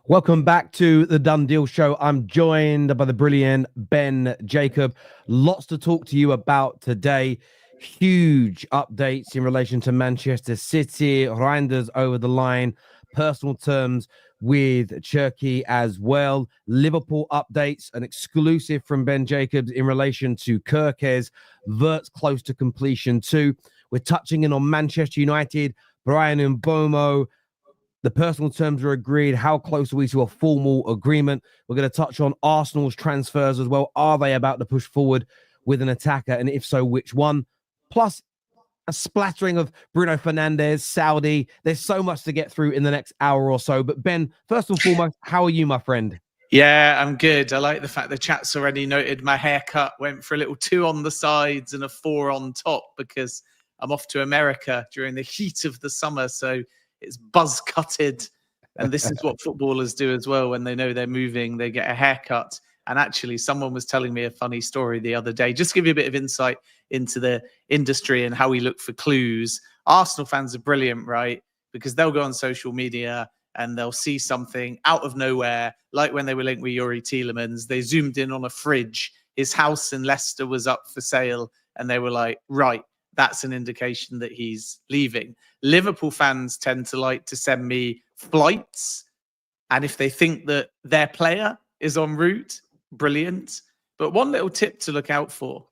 Welcome back to the Done Deal Show. I'm joined by the brilliant Ben Jacob. Lots to talk to you about today. Huge updates in relation to Manchester City. Reijnders over the line. Personal terms with Cherki as well. Liverpool updates, an exclusive from Ben Jacobs in relation to Kerkez. Wirtz close to completion too. We're touching in on Manchester United. Bryan Mbeumo. The personal terms are agreed. How close are we to a formal agreement? We're going to touch on Arsenal's transfers as well. Are they about to push forward with an attacker? And if so, which one? Plus, a splattering of Bruno Fernandes, Saudi. There's so much to get through in the next hour or so. But Ben, first and foremost, how are you, my friend? Yeah, I'm good. I like the fact the chat's already noted my haircut went for a little 2 on the sides and a 4 on top because I'm off to America during the heat of the summer. So it's buzz cutted. And this is what footballers do as well. When they know they're moving, they get a haircut. And actually, someone was telling me a funny story the other day. Just to give you a bit of insight into the industry and how we look for clues. Arsenal fans are brilliant, right? Because they'll go on social media and they'll see something out of nowhere, like when they were linked with Youri Tielemans. They zoomed in on a fridge. His house in Leicester was up for sale. And they were like, right, that's an indication that he's leaving. Liverpool fans tend to like to send me flights. And if they think that their player is en route, brilliant. But one little tip to look out for,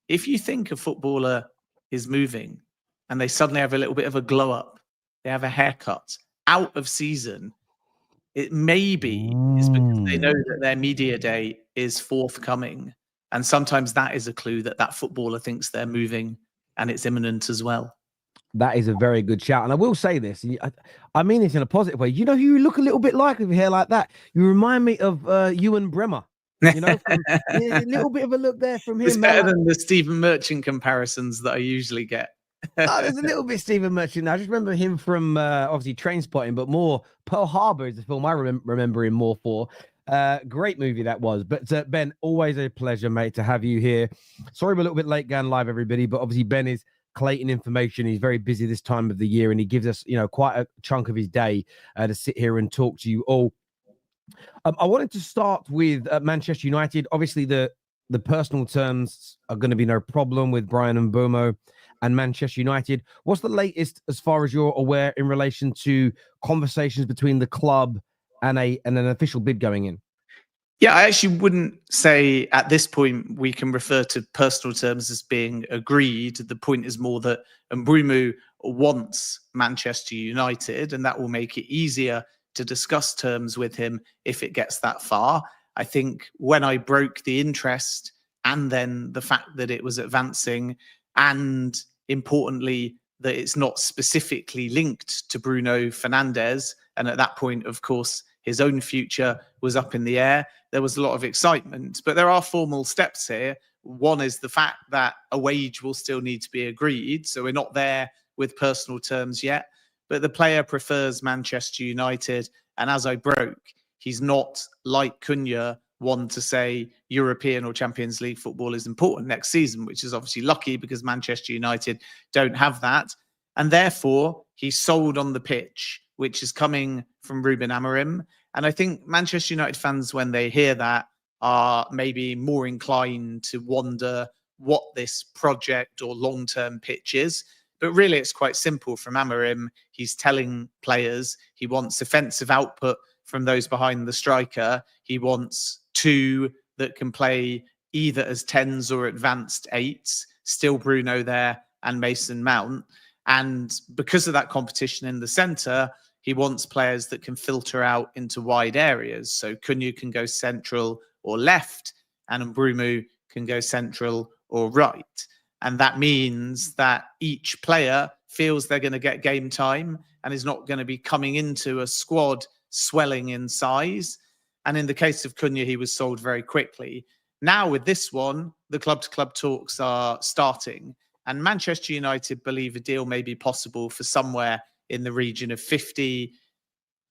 if you think a footballer is moving and they suddenly have a little bit of a glow up, they have a haircut out of season, it maybe is because they know that their media day is forthcoming. And sometimes that is a clue that that footballer thinks they're moving and it's imminent as well. That is a very good shout. And I will say this, I mean this in a positive way. You know who you look a little bit like with your hair like that? You remind me of Ewan Bremer. You know, a little bit of a look there from him. It's better than the Stephen Merchant comparisons that I usually get. There's a little bit Stephen Merchant. I just remember him from obviously Trainspotting, but more Pearl Harbor is the film I remember him more for. Great movie that was. But Ben, always a pleasure, mate, to have you here. Sorry we're a little bit late going live, everybody, but obviously Ben is collating information. He's very busy this time of the year, and he gives us, quite a chunk of his day to sit here and talk to you all. I wanted to start with Manchester United. Obviously, the personal terms are going to be no problem with Bryan Mbeumo and Manchester United. What's the latest, as far as you're aware, in relation to conversations between the club and an official bid going in? Yeah, I actually wouldn't say at this point we can refer to personal terms as being agreed. The point is more that Mbumo wants Manchester United, and that will make it easier to discuss terms with him if it gets that far. I think when I broke the interest and then the fact that it was advancing, and importantly, that it's not specifically linked to Bruno Fernandes, and at that point, of course, his own future was up in the air, there was a lot of excitement. But there are formal steps here. One is the fact that a wage will still need to be agreed. So we're not there with personal terms yet. But the player prefers Manchester United. And as I broke, he's not like Cunha, one to say European or Champions League football is important next season, which is obviously lucky because Manchester United don't have that. And therefore, he's sold on the pitch, which is coming from Ruben Amorim. And I think Manchester United fans, when they hear that, are maybe more inclined to wonder what this project or long-term pitch is. But really, it's quite simple from Amorim. He's telling players he wants offensive output from those behind the striker. He wants 2 that can play either as 10s or advanced 8s, still Bruno there and Mason Mount. And because of that competition in the centre, he wants players that can filter out into wide areas. So Cunha can go central or left, and Mbumo can go central or right. And that means that each player feels they're going to get game time and is not going to be coming into a squad swelling in size. And in the case of Cunha, he was sold very quickly. Now with this one, the club-to-club talks are starting. And Manchester United believe a deal may be possible for somewhere in the region of 50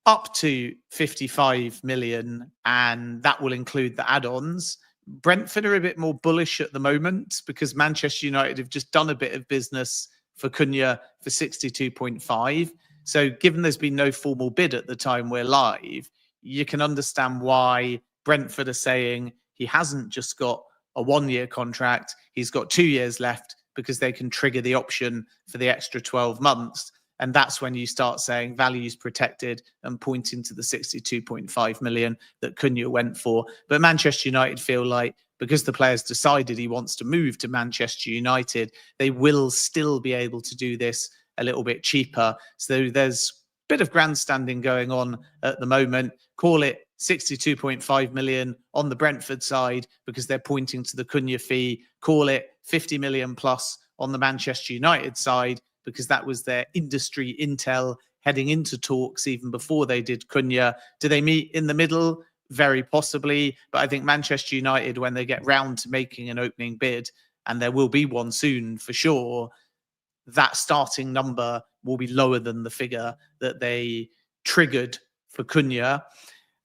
up to 55 million. And that will include the add-ons. Brentford are a bit more bullish at the moment because Manchester United have just done a bit of business for Cunha for 62.5. So given there's been no formal bid at the time we're live, you can understand why Brentford are saying he hasn't just got a 1-year contract, he's got 2 years left, because they can trigger the option for the extra 12 months. And that's when you start saying value's protected and pointing to the 62.5 million that Cunha went for. But Manchester United feel like, because the player's decided he wants to move to Manchester United, they will still be able to do this a little bit cheaper. So there's a bit of grandstanding going on at the moment. Call it 62.5 million on the Brentford side because they're pointing to the Cunha fee. Call it 50 million plus on the Manchester United side because that was their industry intel heading into talks even before they did Cunha. Do they meet in the middle? Very possibly. But I think Manchester United, when they get round to making an opening bid, and there will be one soon for sure, that starting number will be lower than the figure that they triggered for Cunha.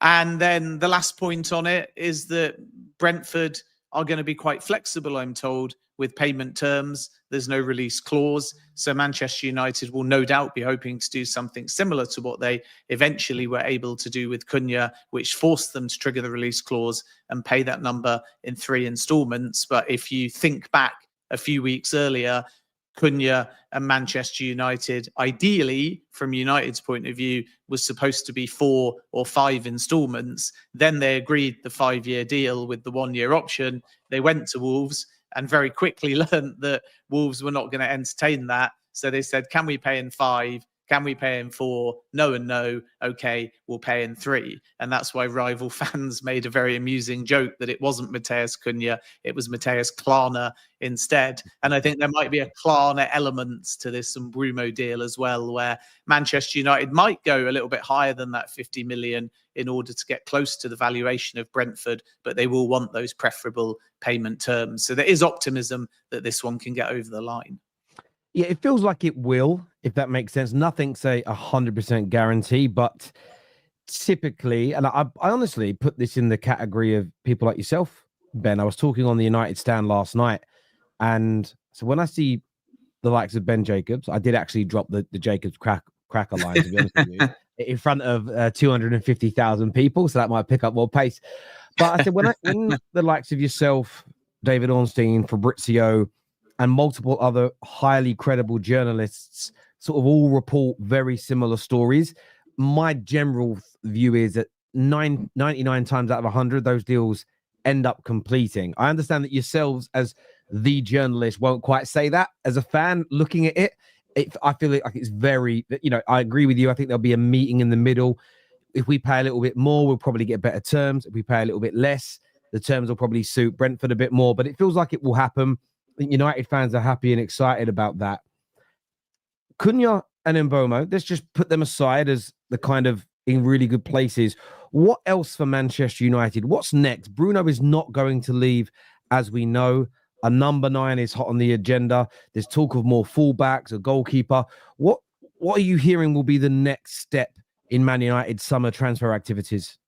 And then the last point on it is that Brentford are going to be quite flexible, I'm told, with payment terms. There's no release clause. So Manchester United will no doubt be hoping to do something similar to what they eventually were able to do with Cunha, which forced them to trigger the release clause and pay that number in 3 installments. But if you think back a few weeks earlier, Cunha and Manchester United, ideally, from United's point of view, was supposed to be 4 or 5 installments. Then they agreed the 5-year deal with the 1-year option. They went to Wolves and very quickly learned that Wolves were not going to entertain that. So they said, can we pay in 5? Can we pay in 4? No and no. Okay, we'll pay in 3. And that's why rival fans made a very amusing joke that it wasn't Mateus Cunha, it was Mateus Klarna instead. And I think there might be a Klarna element to this Mbumo deal as well, where Manchester United might go a little bit higher than that 50 million in order to get close to the valuation of Brentford, but they will want those preferable payment terms. So there is optimism that this one can get over the line. Yeah, it feels like it will, if that makes sense. Nothing's a 100% guarantee, but typically, and I honestly put this in the category of people like yourself, Ben. I was talking on the United stand last night, and so when I see the likes of Ben Jacobs, I did actually drop the Jacobs cracker line, to be honest with you, in front of 250,000 people, so that might pick up more pace. But I said, when the likes of yourself, David Ornstein, Fabrizio, and multiple other highly credible journalists sort of all report very similar stories, my general view is that 99 times out of 100, those deals end up completing. I understand that yourselves as the journalist won't quite say that. As a fan looking at it, I feel like it's very, I agree with you. I think there'll be a meeting in the middle. If we pay a little bit more, we'll probably get better terms. If we pay a little bit less, the terms will probably suit Brentford a bit more, but it feels like it will happen. I think United fans are happy and excited about that. Cunha and Mbumo, let's just put them aside as the kind of in really good places. What else for Manchester United? What's next? Bruno is not going to leave, as we know. A number 9 is hot on the agenda. There's talk of more fullbacks, a goalkeeper. What are you hearing will be the next step in Man United's summer transfer activities?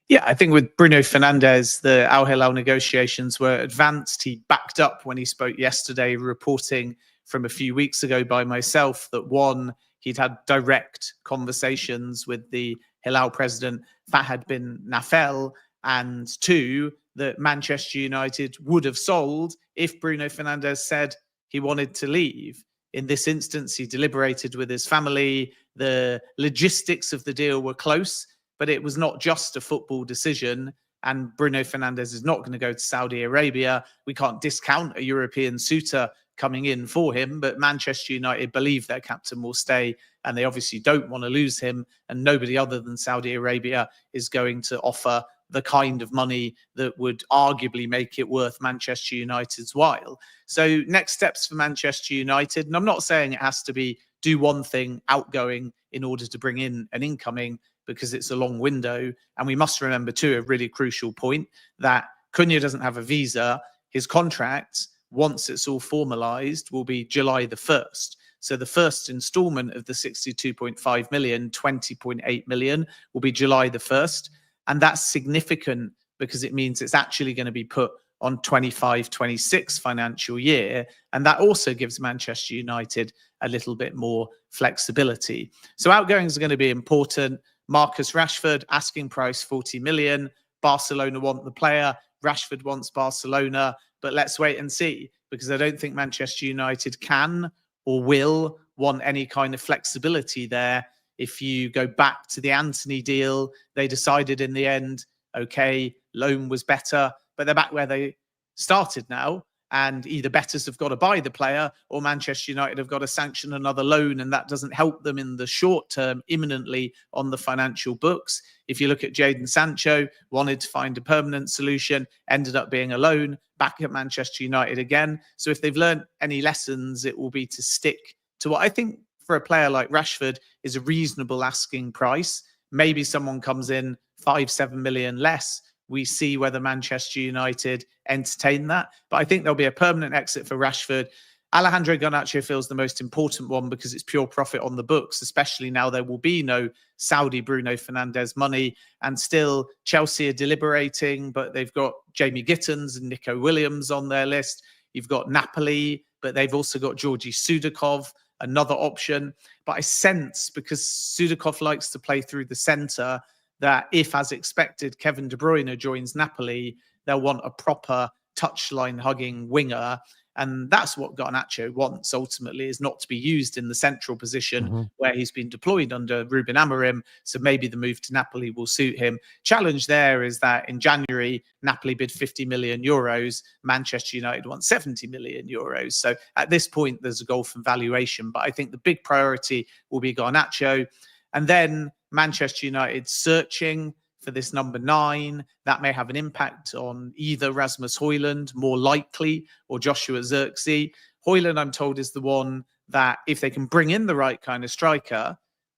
Yeah, I think with Bruno Fernandes, the Al Hilal negotiations were advanced. He backed up when he spoke yesterday, reporting from a few weeks ago by myself that 1, he'd had direct conversations with the Hilal president, Fahad bin Nafel, and 2, that Manchester United would have sold if Bruno Fernandes said he wanted to leave. In this instance, he deliberated with his family. The logistics of the deal were close, but it was not just a football decision. And Bruno Fernandes is not going to go to Saudi Arabia. We can't discount a European suitor coming in for him, but Manchester United believe their captain will stay, and they obviously don't want to lose him. And nobody other than Saudi Arabia is going to offer the kind of money that would arguably make it worth Manchester United's while. So next steps for Manchester United, and I'm not saying it has to be do one thing outgoing in order to bring in an incoming, because it's a long window. And we must remember too, a really crucial point, that Cunha doesn't have a visa. His contract, once it's all formalized, will be July the 1st. So the first installment of the 62.5 million, 20.8 million, will be July the 1st. And that's significant because it means it's actually going to be put on 25-26 financial year. And that also gives Manchester United a little bit more flexibility. So outgoings are going to be important. Marcus Rashford, asking price 40 million. Barcelona want the player. Rashford wants Barcelona. But let's wait and see, because I don't think Manchester United can or will want any kind of flexibility there. If you go back to the Antony deal, they decided in the end, okay, loan was better, but they're back where they started now. And either bettors have got to buy the player or Manchester United have got to sanction another loan. And that doesn't help them in the short term imminently on the financial books. If you look at Jadon Sancho, wanted to find a permanent solution, ended up being a loan, back at Manchester United again. So if they've learned any lessons, it will be to stick to what I think for a player like Rashford is a reasonable asking price. Maybe someone comes in 5-7 million less. We see whether Manchester United entertain that. But I think there'll be a permanent exit for Rashford. Alejandro Garnacho feels the most important one because it's pure profit on the books, especially now there will be no Saudi Bruno Fernandes money. And still, Chelsea are deliberating, but they've got Jamie Gittens and Nico Williams on their list. You've got Napoli, but they've also got Georgi Sudakov, another option. But I sense, because Sudakov likes to play through the centre, that if, as expected, Kevin De Bruyne joins Napoli, they'll want a proper touchline hugging winger. And that's what Garnacho wants ultimately, is not to be used in the central position where he's been deployed under Ruben Amorim. So maybe the move to Napoli will suit him. Challenge there is that in January, Napoli bid 50 million euros. Manchester United wants 70 million euros. So at this point, there's a goal from valuation. But I think the big priority will be Garnacho. And then Manchester United searching for this number 9. That may have an impact on either Rasmus Hojlund, more likely, or Joshua Zirkzee. Hojlund, I'm told, is the one that if they can bring in the right kind of striker,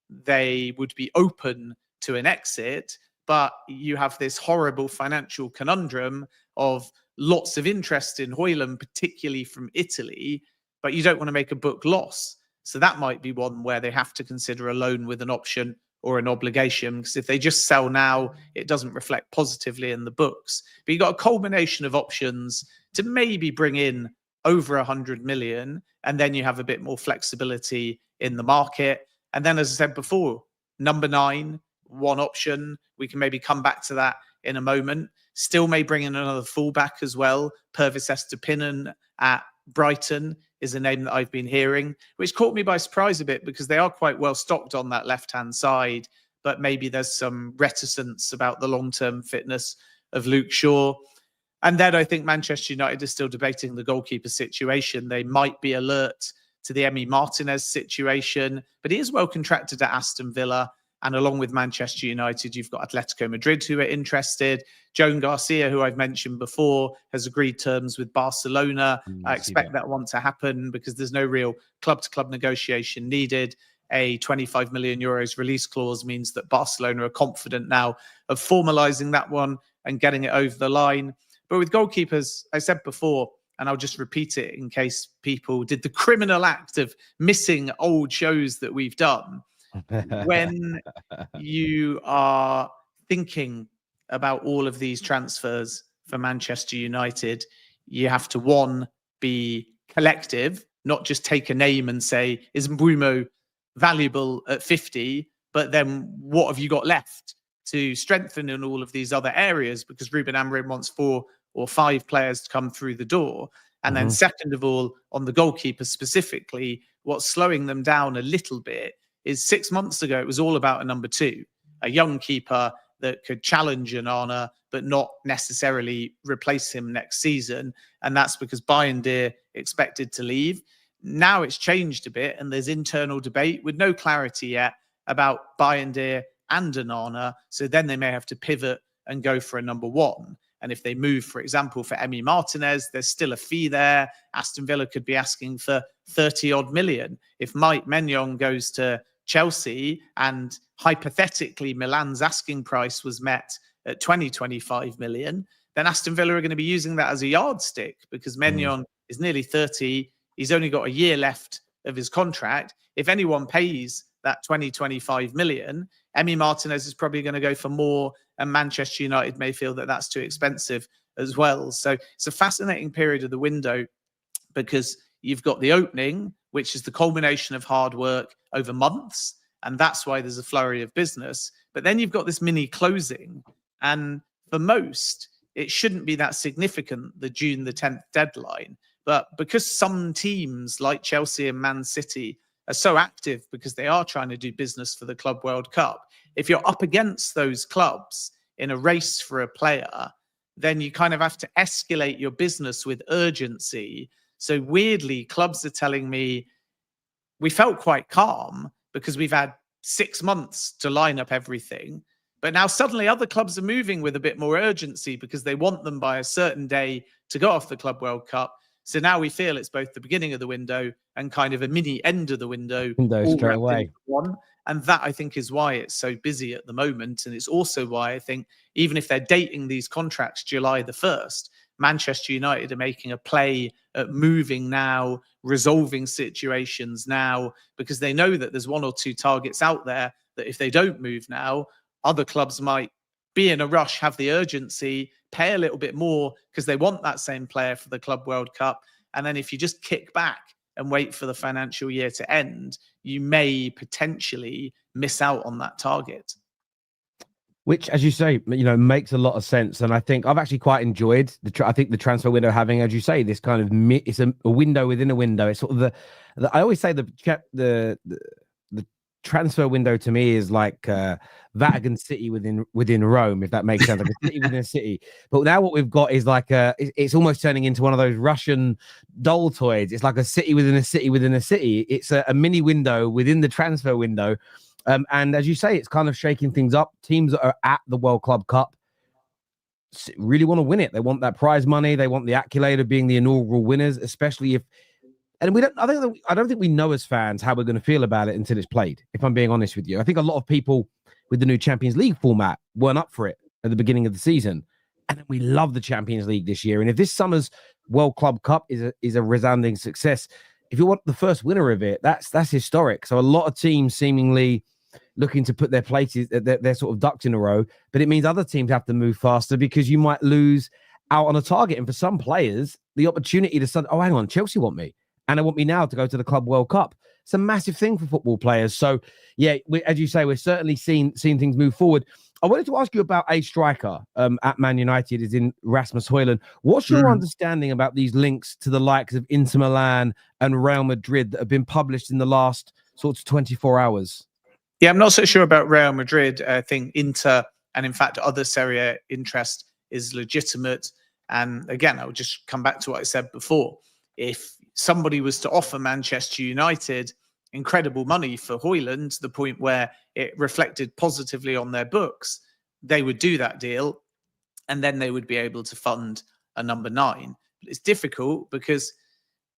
they would be open to an exit. But you have this horrible financial conundrum of lots of interest in Hojlund, particularly from Italy, but you don't want to make a book loss. So that might be one where they have to consider a loan with an option or an obligation, because if they just sell now, it doesn't reflect positively in the books. But you've got a culmination of options to maybe bring in over 100 million, and then you have a bit more flexibility in the market. And then, as I said before, number 9, one option. We can maybe come back to that in a moment. Still may bring in another fullback as well. Pervis Estupiñán at Brighton is a name that I've been hearing, which caught me by surprise a bit because they are quite well stocked on that left-hand side. But maybe there's some reticence about the long-term fitness of Luke Shaw. And then I think Manchester United is still debating the goalkeeper situation. They might be alert to the Emi Martinez situation, but he is well contracted at Aston Villa. And along with Manchester United, you've got Atletico Madrid who are interested. Joan Garcia, who I've mentioned before, has agreed terms with Barcelona. I expect that one to happen because there's no real club-to-club negotiation needed. A 25 million euros release clause means that Barcelona are confident now of formalising that one and getting it over the line. But with goalkeepers, I said before, and I'll just repeat it in case people did the criminal act of missing old shows that we've done. When you are thinking about all of these transfers for Manchester United, you have to, one, be collective, not just take a name and say, is Mbumo valuable at 50? But then what have you got left to strengthen in all of these other areas? Because Ruben Amorim wants 4 or 5 players to come through the door. And then second of all, on the goalkeeper specifically, what's slowing them down a little bit is 6 months ago, it was all about a number 2, a young keeper that could challenge Onana, but not necessarily replace him next season. And that's because Bayern expected to leave. Now it's changed a bit, and there's internal debate with no clarity yet about Bayern and Onana. So then they may have to pivot and go for a number 1. And if they move, for example, for Emi Martinez, there's still a fee there. Aston Villa could be asking for 30-odd million. If Mike Maignan goes to Chelsea and hypothetically Milan's asking price was met at 25 million, then Aston Villa are going to be using that as a yardstick because Maignan is nearly 30. He's only got a year left of his contract. If anyone pays that 25 million, Emi Martinez is probably going to go for more, and Manchester United may feel that that's too expensive as well. So it's a fascinating period of the window because you've got the opening, which is the culmination of hard work over months, And that's why there's a flurry of business. But then you've got this mini closing. And for most, it shouldn't be that significant, the June the 10th deadline. But because some teams like Chelsea and Man City are so active because they are trying to do business for the Club World Cup, if you're up against those clubs in a race for a player, then you kind of have to escalate your business with urgency. So weirdly, clubs are telling me, we felt quite calm because we've had 6 months to line up everything. But now suddenly other clubs are moving with a bit more urgency because they want them by a certain day to go off the Club World Cup. So now we feel it's both the beginning of the window and kind of a mini end of the window Straight away. One. And that, I think, is why it's so busy at the moment. And it's also why I think even if they're dating these contracts July the 1st, Manchester United are making a play at moving now, resolving situations now, because they know that there's 1 or 2 targets out there that if they don't move now, other clubs might be in a rush, have the urgency, pay a little bit more because they want that same player for the Club World Cup. And then if you just kick back and wait for the financial year to end, you may potentially miss out on that target. Which, as you say, makes a lot of sense. And I think I've actually quite enjoyed I think the transfer window having, as you say, this kind of it's a window within a window. It's sort of I always say the transfer window to me is like Vatican City within Rome, if that makes sense, like a city within a city. But now what we've got is like it's almost turning into one of those Russian doll toys. It's like a city within a city within a city. It's a mini window within the transfer window. And as you say, it's kind of shaking things up. Teams that are at the World Club Cup really want to win it. They want that prize money. They want the accolade of being the inaugural winners, especially if. And I don't think we know as fans how we're going to feel about it until it's played, if I'm being honest with you. I think a lot of people with the new Champions League format weren't up for it at the beginning of the season. And we love the Champions League this year. And if this summer's World Club Cup is a resounding success, if you want the first winner of it, that's historic. So a lot of teams seemingly looking to put their places, their sort of ducks in a row. But it means other teams have to move faster because you might lose out on a target. And for some players, the opportunity to say, oh, hang on, Chelsea want me. And they want me now to go to the Club World Cup. It's a massive thing for football players. So, yeah, as you say, we're certainly seeing things move forward. I wanted to ask you about a striker at Man United, is in Rasmus Hojlund. What's your understanding about these links to the likes of Inter Milan and Real Madrid that have been published in the last sort of 24 hours? Yeah, I'm not so sure about Real Madrid. I think Inter and, in fact, other Serie A interest is legitimate. And again, I would just come back to what I said before. If somebody was to offer Manchester United incredible money for Hojlund to the point where it reflected positively on their books, they would do that deal and then they would be able to fund a number 9. But it's difficult because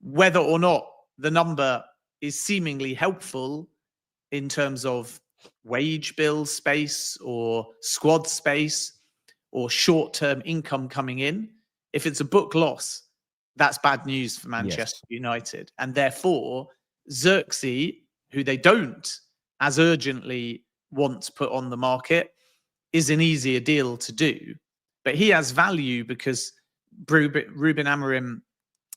whether or not the number is seemingly helpful in terms of wage bill space or squad space or short-term income coming in, if it's a book loss, that's bad news for Manchester United. And therefore, Xerxes, who they don't as urgently want to put on the market, is an easier deal to do. But he has value because Ruben Amorim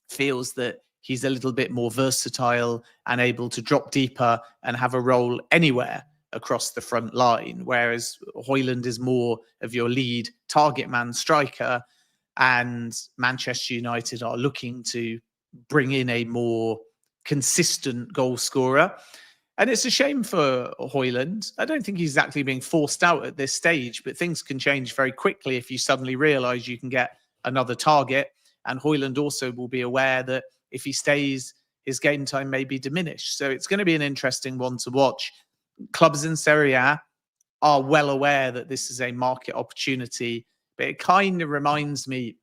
feels that he's a little bit more versatile and able to drop deeper and have a role anywhere across the front line, whereas Hojlund is more of your lead target man striker. And Manchester United are looking to bring in a more consistent goal scorer. And it's a shame for Hojlund. I don't think he's exactly being forced out at this stage, but things can change very quickly if you suddenly realise you can get another target. And Hojlund also will be aware that if he stays, his game time may be diminished. So it's going to be an interesting one to watch. Clubs in Serie A are well aware that this is a market opportunity, but it kind of reminds me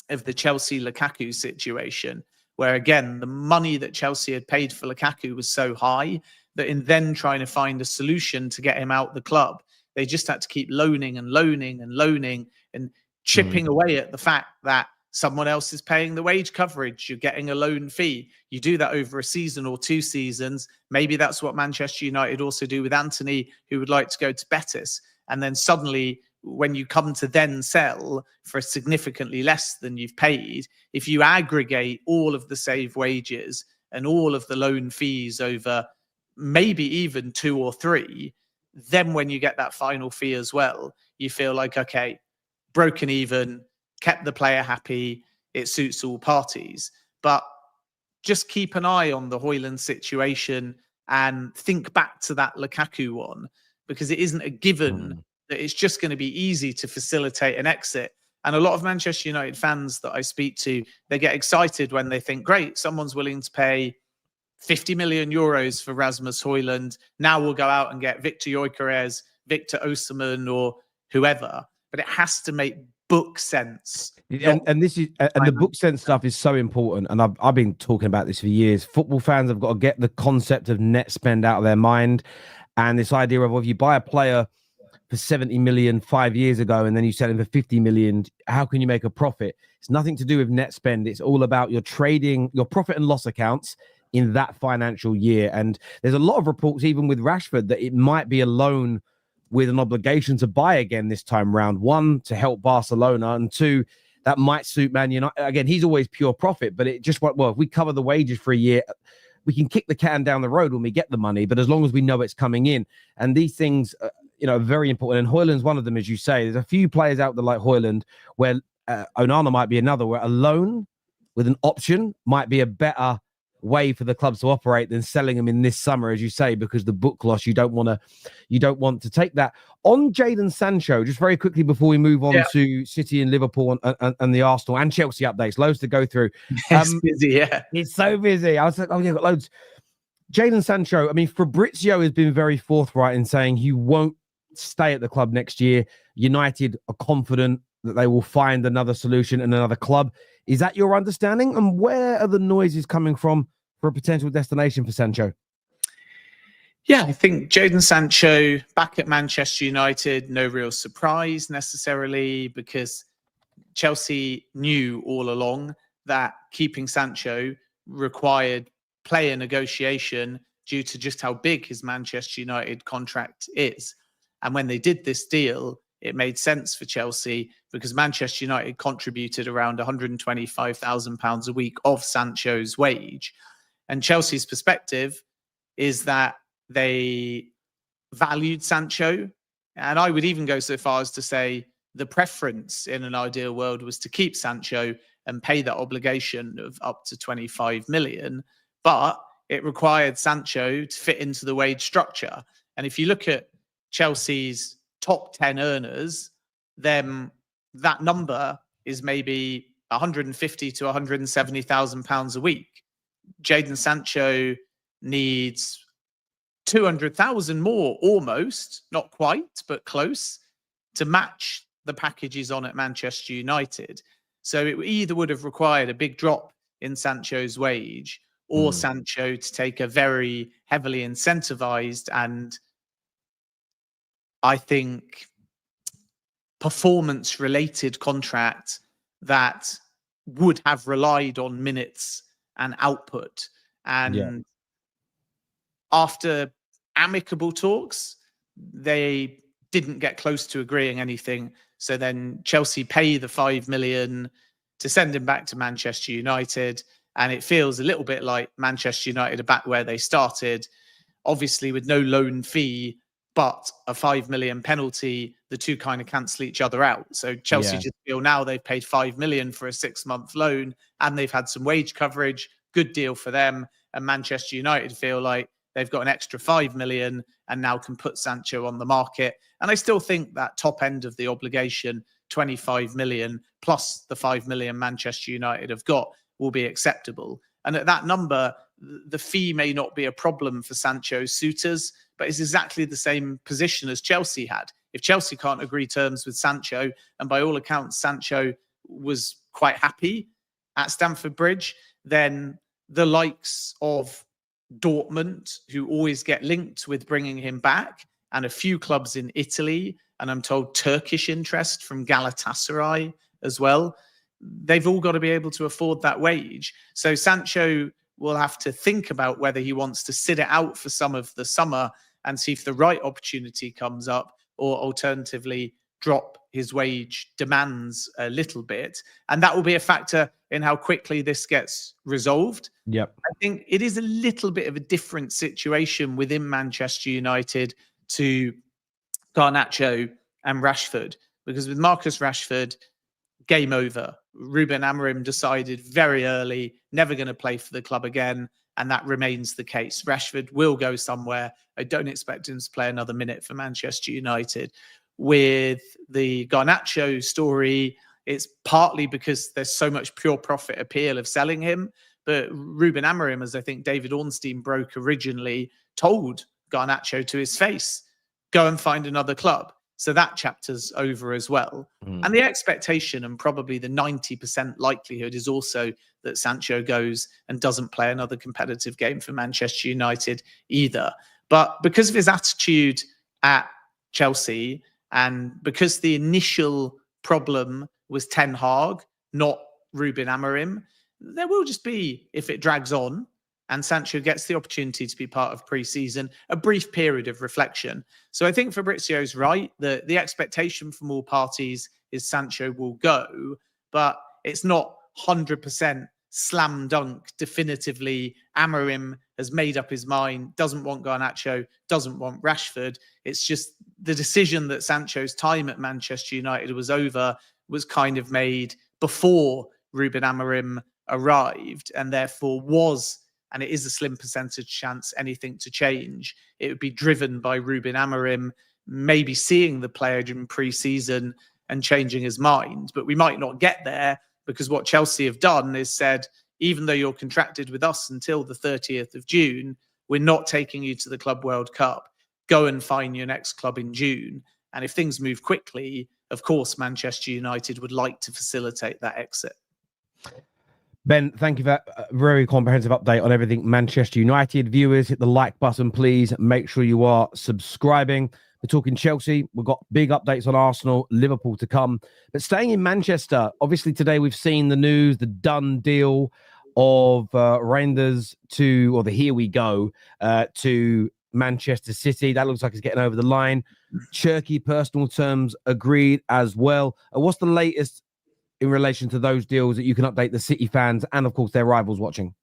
of the Chelsea-Lukaku situation, where, again, the money that Chelsea had paid for Lukaku was so high that in then trying to find a solution to get him out the club, they just had to keep loaning and loaning and loaning and chipping away at the fact that someone else is paying the wage coverage. You're getting a loan fee. You do that over a season or 2 seasons. Maybe that's what Manchester United also do with Anthony, who would like to go to Betis. And then suddenly, when you come to then sell for significantly less than you've paid, if you aggregate all of the saved wages and all of the loan fees over maybe even 2 or 3, then when you get that final fee as well, you feel like, okay, broken even, kept the player happy, it suits all parties. But just keep an eye on the Hojlund situation and think back to that Lukaku one, because it isn't a given that it's just going to be easy to facilitate an exit. And a lot of Manchester United fans that I speak to, they get excited when they think, great, someone's willing to pay 50 million euros for Rasmus Hojlund. Now we'll go out and get Victor Gyokeres, Victor Osimhen, or whoever. But it has to make book sense. And this is the book sense stuff is so important. And I've been talking about this for years. Football fans have got to get the concept of net spend out of their mind. And this idea of, well, if you buy a player for 70 million 5 years ago and then you sell him for 50 million, how can you make a profit? It's nothing to do with net spend. It's all about your trading, your profit and loss accounts in that financial year. And there's a lot of reports, even with Rashford, that it might be a loan with an obligation to buy again this time round. 1, to help Barcelona, and 2, that might suit Man United. Again, he's always pure profit, but it just, well, if we cover the wages for a year, we can kick the can down the road when we get the money, but as long as we know it's coming in. And these things, are very important. And Hojlund's one of them, as you say. There's a few players out there like Hojlund, where Onana might be another, where a loan with an option might be a better way for the clubs to operate than selling them in this summer, as you say, because the book loss, you don't want to take that. On Jadon Sancho, just very quickly before we move on to City and Liverpool and the Arsenal and Chelsea updates, loads to go through. It's busy, yeah. It's so busy. I was like, oh yeah, got loads. Jadon Sancho, I mean, Fabrizio has been very forthright in saying he won't stay at the club next year. United are confident that they will find another solution and another club. Is that your understanding? And where are the noises coming from for a potential destination for Sancho? Yeah, I think Jadon Sancho back at Manchester United, no real surprise necessarily, because Chelsea knew all along that keeping Sancho required player negotiation due to just how big his Manchester United contract is. And when they did this deal, it made sense for Chelsea because Manchester United contributed around £125,000 a week of Sancho's wage. And Chelsea's perspective is that they valued Sancho. And I would even go so far as to say the preference in an ideal world was to keep Sancho and pay that obligation of up to 25 million. But it required Sancho to fit into the wage structure. And if you look at Chelsea's top 10 earners, then that number is maybe 150 to 170,000 pounds a week. Jadon Sancho needs 200,000 more, almost, not quite, but close, to match the package he's on at Manchester United. So it either would have required a big drop in Sancho's wage or Sancho to take a very heavily incentivized and, I think, performance-related contract that would have relied on minutes and output. And after amicable talks, they didn't get close to agreeing anything. So then Chelsea pay the 5 million to send him back to Manchester United. And it feels a little bit like Manchester United are back where they started, obviously with no loan fee, but a 5 million penalty. The two kind of cancel each other out. So Chelsea just feel now they've paid 5 million for a 6-month loan and they've had some wage coverage. Good deal for them. And Manchester United feel like they've got an extra 5 million and now can put Sancho on the market. And I still think that top end of the obligation, 25 million plus the 5 million Manchester United have got, will be acceptable. And at that number, the fee may not be a problem for Sancho's suitors, but it's exactly the same position as Chelsea had. If Chelsea can't agree terms with Sancho, and by all accounts, Sancho was quite happy at Stamford Bridge, then the likes of Dortmund, who always get linked with bringing him back, and a few clubs in Italy, and I'm told Turkish interest from Galatasaray as well, they've all got to be able to afford that wage. So Sancho will have to think about whether he wants to sit it out for some of the summer and see if the right opportunity comes up, or alternatively drop his wage demands a little bit. And that will be a factor in how quickly this gets resolved. Yep. I think it is a little bit of a different situation within Manchester United to Garnacho and Rashford, because with Marcus Rashford, game over. Ruben Amorim decided very early, never going to play for the club again, and that remains the case. Rashford will go somewhere. I don't expect him to play another minute for Manchester United. With the Garnacho story, it's partly because there's so much pure profit appeal of selling him, but Ruben Amorim, as I think David Ornstein broke originally, told Garnacho to his face, go and find another club. So that chapter's over as well. And the expectation and probably the 90% likelihood is also that Sancho goes and doesn't play another competitive game for Manchester United either. But because of his attitude at Chelsea, and because the initial problem was Ten Hag, not Ruben Amorim, there will just be, if it drags on, and Sancho gets the opportunity to be part of pre-season, a brief period of reflection. So I think Fabrizio's right. The expectation from all parties is Sancho will go, but it's not 100% slam dunk definitively. Amorim has made up his mind, doesn't want Garnacho, doesn't want Rashford. It's just the decision that Sancho's time at Manchester United was over was kind of made before Ruben Amorim arrived, and therefore was, and it is a slim percentage chance anything to change, it would be driven by Ruben Amorim maybe seeing the player in pre-season and changing his mind. But we might not get there, because what Chelsea have done is said, even though you're contracted with us until the 30th of June, we're not taking you to the Club World Cup. Go and find your next club in June. And if things move quickly, of course, Manchester United would like to facilitate that exit. Ben, thank you for that very comprehensive update on everything Manchester United. Viewers, hit the like button, please. Make sure you are subscribing. We're talking Chelsea. We've got big updates on Arsenal, Liverpool to come. But staying in Manchester, obviously today we've seen the news, the done deal of Reijnders to, or the here we go, to Manchester City. That looks like it's getting over the line. Cherki, personal terms agreed as well. What's the latest in relation to those deals that you can update the City fans and, of course, their rivals watching?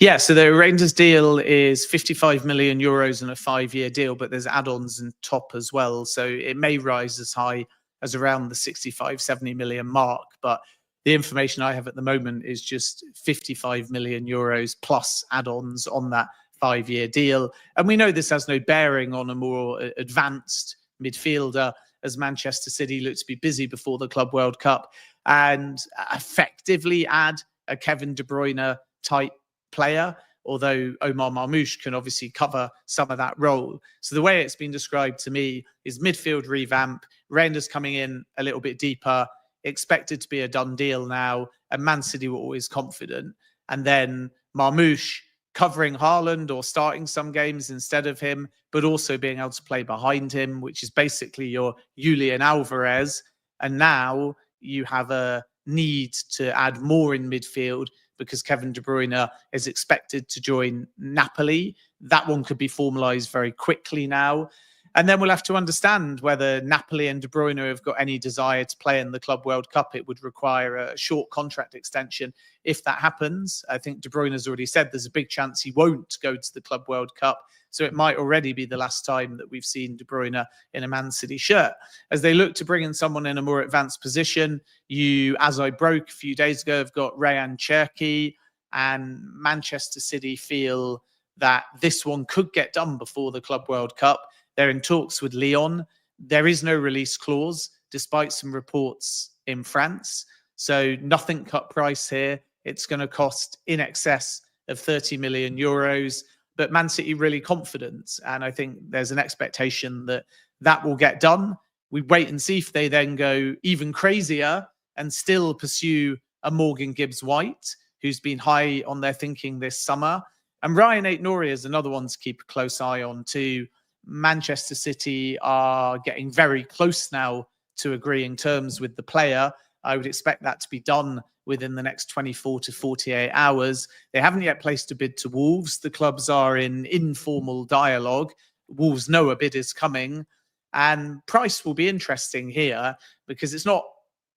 Yeah, so the Reijnders deal is 55 million euros and a 5-year deal, but there's add-ons on top as well. So it may rise as high as around the 65, 70 million mark. But the information I have at the moment is just 55 million euros plus add-ons on that 5-year deal. And we know this has no bearing on a more advanced midfielder, as Manchester City look to be busy before the Club World Cup and effectively add a Kevin De Bruyne type player, although Omar Marmoush can obviously cover some of that role. So the way it's been described to me is midfield revamp, Reijnders coming in a little bit deeper, expected to be a done deal now, and Man City were always confident. And then Marmoush covering Hojlund or starting some games instead of him, but also being able to play behind him, which is basically your Julian Alvarez. And now you have a need to add more in midfield because Kevin De Bruyne is expected to join Napoli. That one could be formalized very quickly now. And then we'll have to understand whether Napoli and De Bruyne have got any desire to play in the Club World Cup. It would require a short contract extension if that happens. I think De Bruyne has already said there's a big chance he won't go to the Club World Cup. So it might already be the last time that we've seen De Bruyne in a Man City shirt. As they look to bring in someone in a more advanced position, you, as I broke a few days ago, have got Rayan Cherki, and Manchester City feel that this one could get done before the Club World Cup. They're in talks with Lyon. There is no release clause, despite some reports in France. So nothing cut price here. It's going to cost in excess of 30 million euros. But Man City really confident. And I think there's an expectation that that will get done. We wait and see if they then go even crazier and still pursue a Morgan Gibbs-White, who's been high on their thinking this summer. And Rayan Aït-Nouri is another one to keep a close eye on too. Manchester City are getting very close now to agreeing terms with the player. I would expect that to be done within the next 24 to 48 hours. They haven't yet placed a bid to Wolves. The clubs are in informal dialogue. Wolves know a bid is coming. And price will be interesting here because it's not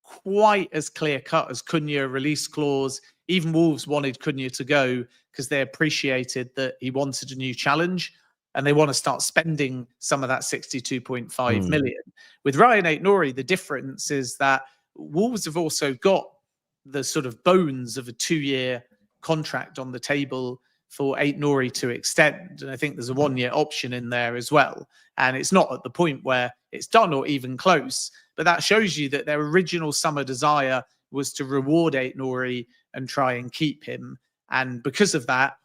quite as clear cut as Cunha release clause. Even Wolves wanted Cunha to go because they appreciated that he wanted a new challenge and they want to start spending some of that 62.5 million. With Rayan Aït-Nouri, the difference is that Wolves have also got the sort of bones of a 2-year contract on the table for Aït-Nouri to extend. And I think there's a 1-year option in there as well. And it's not at the point where it's done or even close, but that shows you that their original summer desire was to reward Aït-Nouri and try and keep him. And because of that,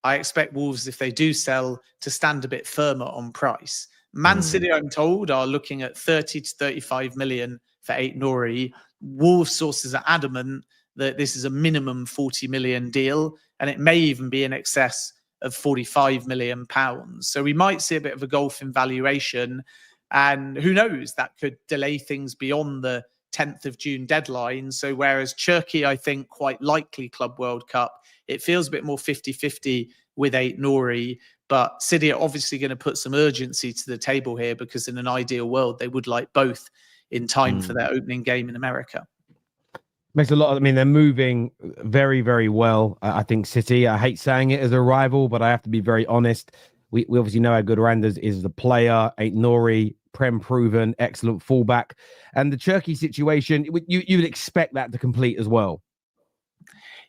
I expect Wolves, if they do sell, to stand a bit firmer on price. Man City, I'm told, are looking at 30 to 35 million for Aït-Nouri. Wolves sources are adamant that this is a minimum 40 million deal, and it may even be in excess of 45 million pounds. So we might see a bit of a gulf in valuation, and who knows, that could delay things beyond the 10th of June deadline. So whereas Cherki, I think, quite likely Club World Cup, it feels a bit more 50-50 with Aït-Nouri. But City are obviously going to put some urgency to the table here because in an ideal world, they would like both in time for their opening game in America. Makes a lot of, I mean, they're moving very, very well. I think City, I hate saying it as a rival, but I have to be very honest. We obviously know how good Reijnders is the player. Aït-Nouri, Prem proven, excellent fullback. And the Cherki situation, you would expect that to complete as well.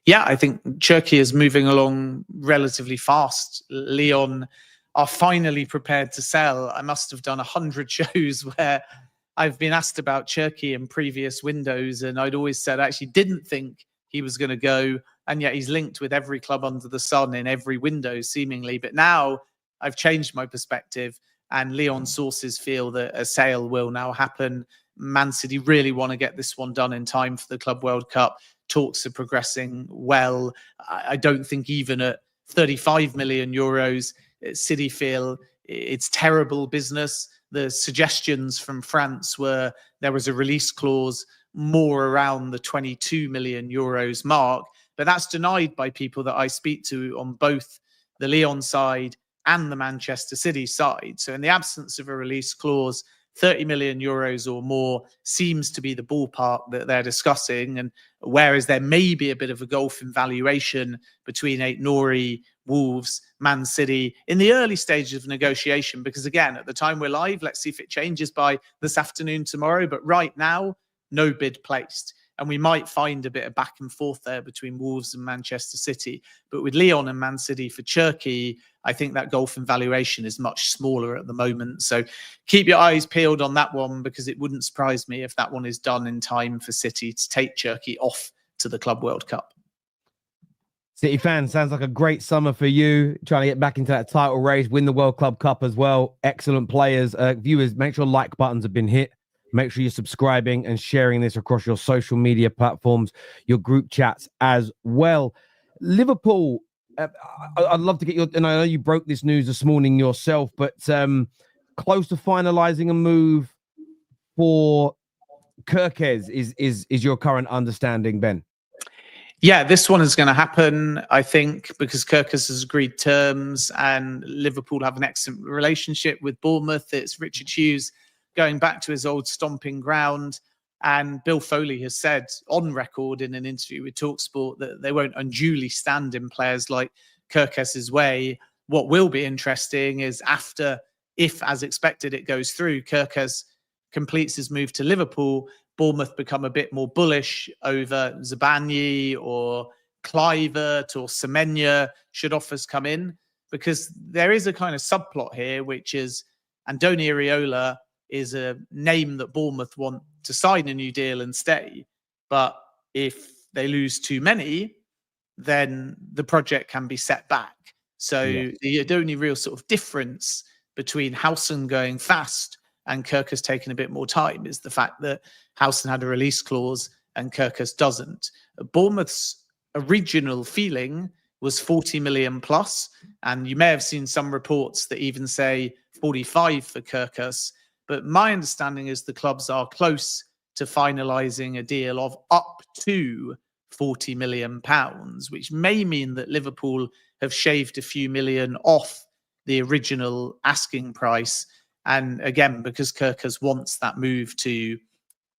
Yeah, I think Cherki is moving along relatively fast. Lyon are finally prepared to sell. I must have done 100 shows where I've been asked about Cherki in previous windows, and I'd always said I actually didn't think he was going to go, and yet he's linked with every club under the sun in every window, seemingly. But now I've changed my perspective, and Lyon sources feel that a sale will now happen. Man City really want to get this one done in time for the Club World Cup. Talks are progressing well. I don't think even at 35 million euros, City feel it's terrible business. The suggestions from France were there was a release clause more around the 22 million euros mark, but that's denied by people that I speak to on both the Lyon side and the Manchester City side. So in the absence of a release clause, 30 million euros or more seems to be the ballpark that they're discussing. And whereas there may be a bit of a gulf in valuation between Aït-Nouri, Wolves, Man City in the early stages of negotiation, because again, at the time we're live, let's see if it changes by this afternoon, tomorrow. But right now, no bid placed. And we might find a bit of back and forth there between Wolves and Manchester City. But with Lyon and Man City for Cherki, I think that gulf in valuation is much smaller at the moment. So keep your eyes peeled on that one, because it wouldn't surprise me if that one is done in time for City to take Cherki off to the Club World Cup. City fans, sounds like a great summer for you. Trying to get back into that title race, win the World Club Cup as well. Excellent players. Viewers, make sure like buttons have been hit. Make sure you're subscribing and sharing this across your social media platforms, your group chats as well. Liverpool, I'd love to get your, and I know you broke this news this morning yourself, but close to finalizing a move for Kerkez is your current understanding, Ben? Yeah, this one is going to happen, I think, because Kerkez has agreed terms and Liverpool have an excellent relationship with Bournemouth. It's Richard Hughes going back to his old stomping ground. And Bill Foley has said on record in an interview with TalkSport that they won't unduly stand in players like Kerkez's way. What will be interesting is after, if as expected it goes through, Kerkez completes his move to Liverpool, Bournemouth become a bit more bullish over Zubimendi or Kluivert or Semenya should offers come in, because there is a kind of subplot here, which is Andoni Iraola is a name that Bournemouth want to sign a new deal and stay. But if they lose too many, then the project can be set back. So the only real sort of difference between Howson going fast and Kerkez taking a bit more time is the fact that Howson had a release clause and Kerkez doesn't. Bournemouth's original feeling was 40 million plus, and you may have seen some reports that even say 45 for Kerkez. But my understanding is the clubs are close to finalising a deal of up to 40 million pounds, which may mean that Liverpool have shaved a few million off the original asking price. And again, because Kerkez wants that move to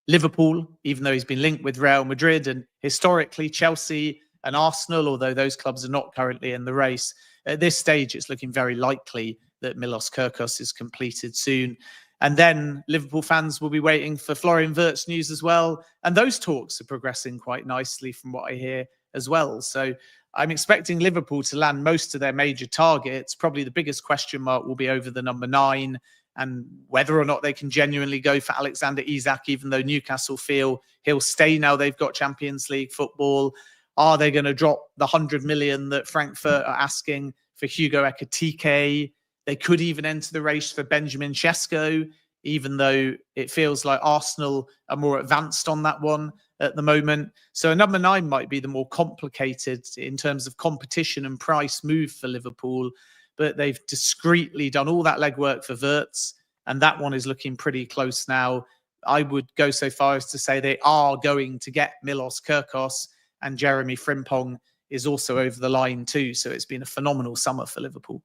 Liverpool, even though he's been linked with Real Madrid, and historically Chelsea and Arsenal, although those clubs are not currently in the race. At this stage, it's looking very likely that Milos Kerkez is completed soon. And then Liverpool fans will be waiting for Florian Wirtz news as well. And those talks are progressing quite nicely from what I hear as well. So I'm expecting Liverpool to land most of their major targets. Probably the biggest question mark will be over the number 9 and whether or not they can genuinely go for Alexander Isak, even though Newcastle feel he'll stay now they've got Champions League football. Are they going to drop the 100 million that Frankfurt are asking for Hugo Ekitike? They could even enter the race for Benjamin Sesko, even though it feels like Arsenal are more advanced on that one at the moment. So a number 9 might be the more complicated in terms of competition and price move for Liverpool. But they've discreetly done all that legwork for Wirtz, and that one is looking pretty close now. I would go so far as to say they are going to get Milos Kerkez, and Jeremy Frimpong is also over the line too. So it's been a phenomenal summer for Liverpool.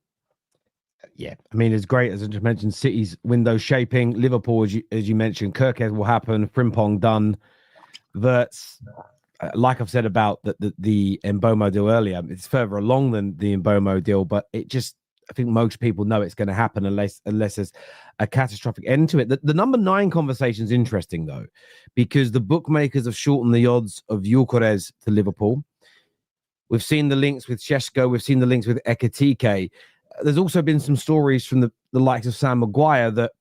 Yeah, I mean, it's great. As I just mentioned, City's window shaping. Liverpool, as you mentioned, Kerkez will happen. Frimpong done. Wirtz, like I've said about the Mbumo deal earlier, it's further along than the Mbumo deal, but it just, I think most people know it's going to happen unless there's a catastrophic end to it. The number 9 conversation is interesting, though, because the bookmakers have shortened the odds of Gyokeres to Liverpool. We've seen the links with Sesko. We've seen the links with Ekitike. There's also been some stories from the likes of Sam Maguire that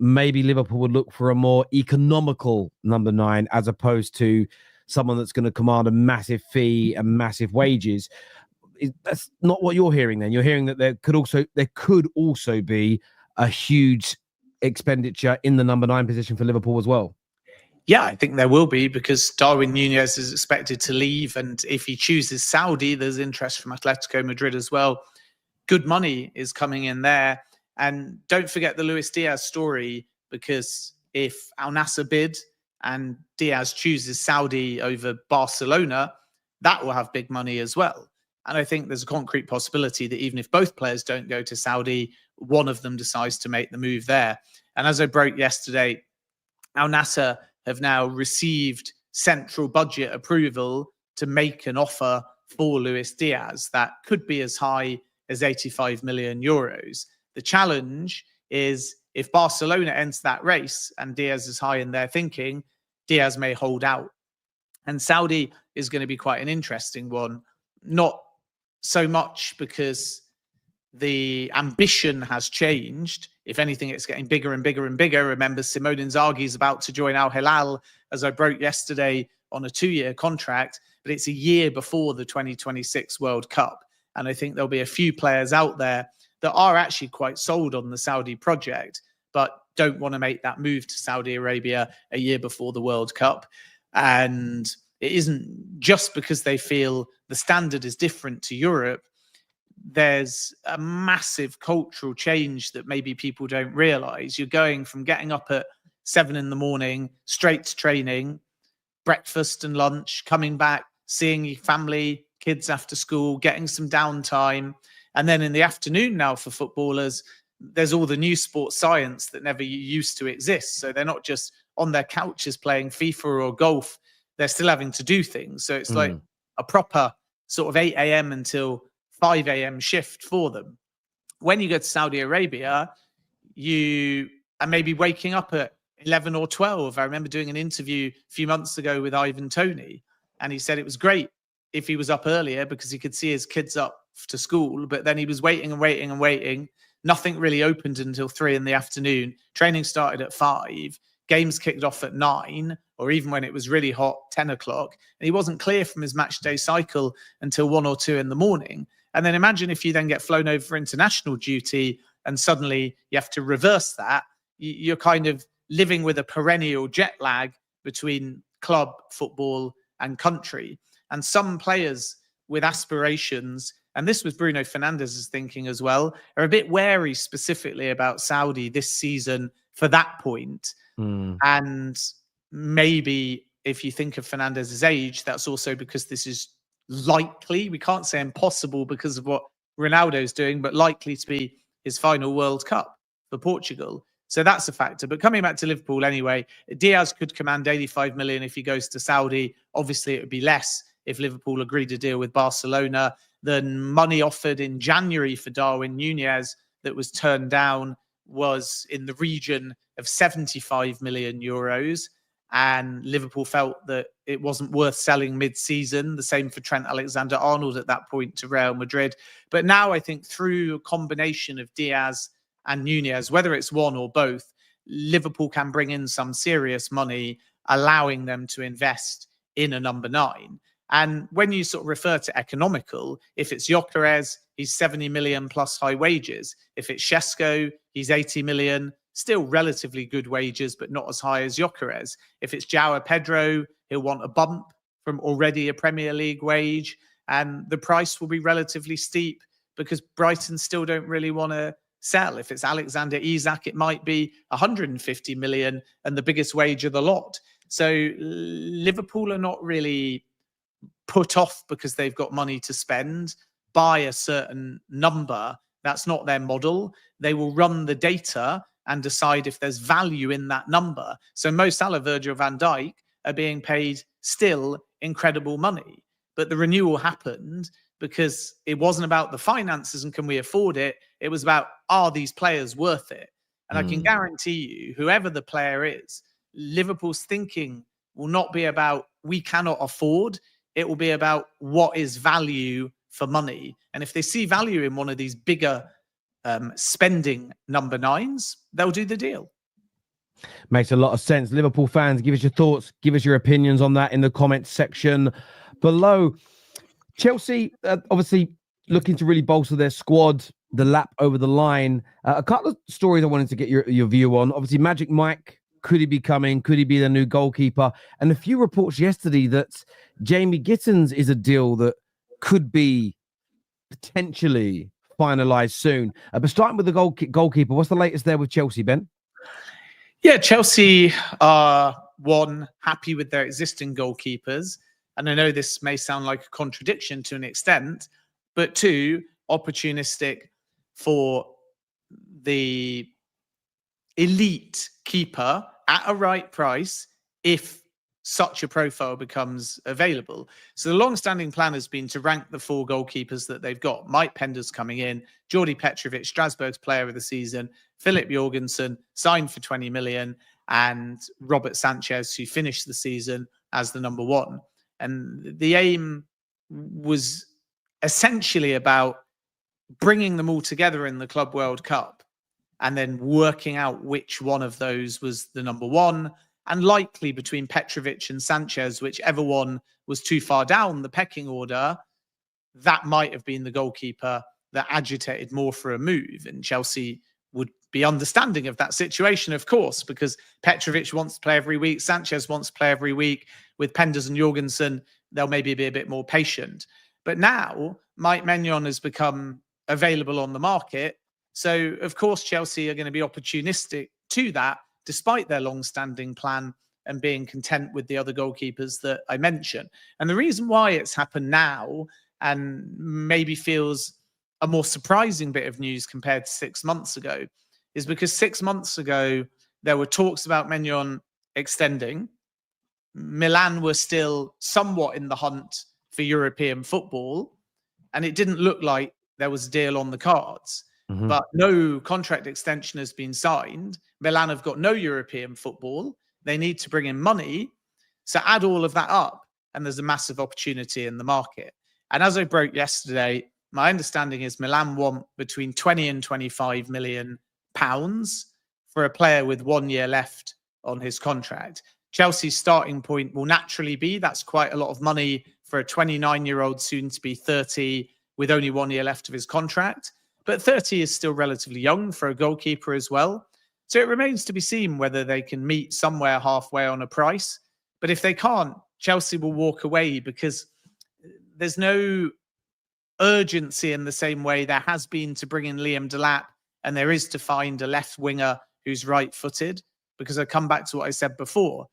maybe Liverpool would look for a more economical number 9 as opposed to someone that's going to command a massive fee and massive wages. That's not what you're hearing then. You're hearing that there could also be a huge expenditure in the number 9 position for Liverpool as well. Yeah, I think there will be, because Darwin Núñez is expected to leave. And if he chooses Saudi, there's interest from Atletico Madrid as well. Good money is coming in there. And don't forget the Luis Diaz story, because if Al Nassr bid and Diaz chooses Saudi over Barcelona, that will have big money as well. And I think there's a concrete possibility that even if both players don't go to Saudi, one of them decides to make the move there. And as I broke yesterday, Al Nassr have now received central budget approval to make an offer for Luis Diaz that could be as high as 85 million euros. The challenge is if Barcelona enter that race and Diaz is high in their thinking, Diaz may hold out. And Saudi is going to be quite an interesting one. Not so much because the ambition has changed. If anything, it's getting bigger and bigger and bigger. Remember, Simone Inzaghi is about to join Al Hilal, as I broke yesterday, on a 2-year contract, but it's a year before the 2026 World Cup. And I think there'll be a few players out there that are actually quite sold on the Saudi project, but don't want to make that move to Saudi Arabia a year before the World Cup. And it isn't just because they feel the standard is different to Europe. There's a massive cultural change that maybe people don't realize. You're going from getting up at 7 in the morning, straight to training, breakfast and lunch, coming back, seeing your family, kids after school, getting some downtime. And then in the afternoon now for footballers, there's all the new sports science that never used to exist. So they're not just on their couches playing FIFA or golf. They're still having to do things. So it's like a proper sort of 8 a.m. until 5 a.m. shift for them. When you go to Saudi Arabia, you are maybe waking up at 11 or 12. I remember doing an interview a few months ago with Ivan Toney, and he said it was great if he was up earlier because he could see his kids up to school, but then he was waiting and waiting and waiting. Nothing really opened until 3 in the afternoon. Training started at 5. Games kicked off at 9, or even when it was really hot, 10 o'clock. And he wasn't clear from his match day cycle until 1 or 2 in the morning. And then imagine if you then get flown over for international duty and suddenly you have to reverse that. You're kind of living with a perennial jet lag between club, football, and country. And some players with aspirations, and this was Bruno Fernandes's thinking as well, are a bit wary specifically about Saudi this season for that point. And maybe if you think of Fernandes's age, that's also because this is likely, we can't say impossible because of what Ronaldo's doing, but likely to be his final World Cup for Portugal. So that's a factor. But coming back to Liverpool anyway, Diaz could command 85 million if he goes to Saudi. Obviously, it would be less if Liverpool agreed to deal with Barcelona. The money offered in January for Darwin Núñez that was turned down was in the region of 75 million euros. And Liverpool felt that it wasn't worth selling mid-season. The same for Trent Alexander-Arnold at that point to Real Madrid. But now I think through a combination of Diaz and Núñez, whether it's one or both, Liverpool can bring in some serious money, allowing them to invest in a number 9. And when you sort of refer to economical, if it's Gyokeres, he's 70 million plus high wages. If it's Sesko, he's 80 million, still relatively good wages, but not as high as Gyokeres. If it's João Pedro, he'll want a bump from already a Premier League wage. And the price will be relatively steep because Brighton still don't really want to sell. If it's Alexander Isak, it might be 150 million and the biggest wage of the lot. So Liverpool are not really put off because they've got money to spend by a certain number. That's not their model. They will run the data and decide if there's value in that number. So Mo Salah, Virgil van Dijk are being paid still incredible money. But the renewal happened because it wasn't about the finances and can we afford it. It was about, are these players worth it? And I can guarantee you, whoever the player is, Liverpool's thinking will not be about, we cannot afford. It will be about what is value for money. And if they see value in one of these bigger spending number 9s, they'll do the deal. Makes a lot of sense. Liverpool fans, give us your thoughts, give us your opinions on that in the comments section below. Chelsea, obviously looking to really bolster their squad, the lap over the line. A couple of stories I wanted to get your view on. Obviously, Magic Mike, could he be coming? Could he be the new goalkeeper? And a few reports yesterday that Jamie Gittens is a deal that could be potentially finalised soon. But starting with the goalkeeper, what's the latest there with Chelsea, Ben? Yeah, Chelsea are, one, happy with their existing goalkeepers. And I know this may sound like a contradiction to an extent, but 2, opportunistic for the elite keeper at a right price if such a profile becomes available. So the long-standing plan has been to rank the 4 goalkeepers that they've got. Mike Penders coming in, Jordi Petrovic, Strasbourg's player of the season, Philip Jorgensen, signed for 20 million, and Robert Sanchez, who finished the season as the number 1. And the aim was essentially about bringing them all together in the Club World Cup and then working out which one of those was the number 1. And likely between Petrovic and Sanchez, whichever one was too far down the pecking order, that might have been the goalkeeper that agitated more for a move. And Chelsea would be understanding of that situation, of course, because Petrovic wants to play every week. Sanchez wants to play every week. With Penders and Jorgensen, they'll maybe be a bit more patient. But now Mike Maignan has become available on the market. So, of course, Chelsea are going to be opportunistic to that, despite their long-standing plan and being content with the other goalkeepers that I mentioned. And the reason why it's happened now and maybe feels a more surprising bit of news compared to 6 months ago is because 6 months ago, there were talks about Maignan extending. Milan were still somewhat in the hunt for European football, and it didn't look like there was a deal on the cards. But no contract extension has been signed. Milan have got no European football. They need to bring in money. So add all of that up, and there's a massive opportunity in the market. And as I broke yesterday, my understanding is Milan want between 20 and 25 million pounds for a player with 1 year left on his contract. Chelsea's starting point will naturally be that's quite a lot of money for a 29-year-old soon to be 30 with only 1 year left of his contract. But 30 is still relatively young for a goalkeeper as well. So it remains to be seen whether they can meet somewhere halfway on a price. But if they can't, Chelsea will walk away because there's no urgency in the same way there has been to bring in Liam Delap and there is to find a left winger who's right-footed. Because I come back to what I said before.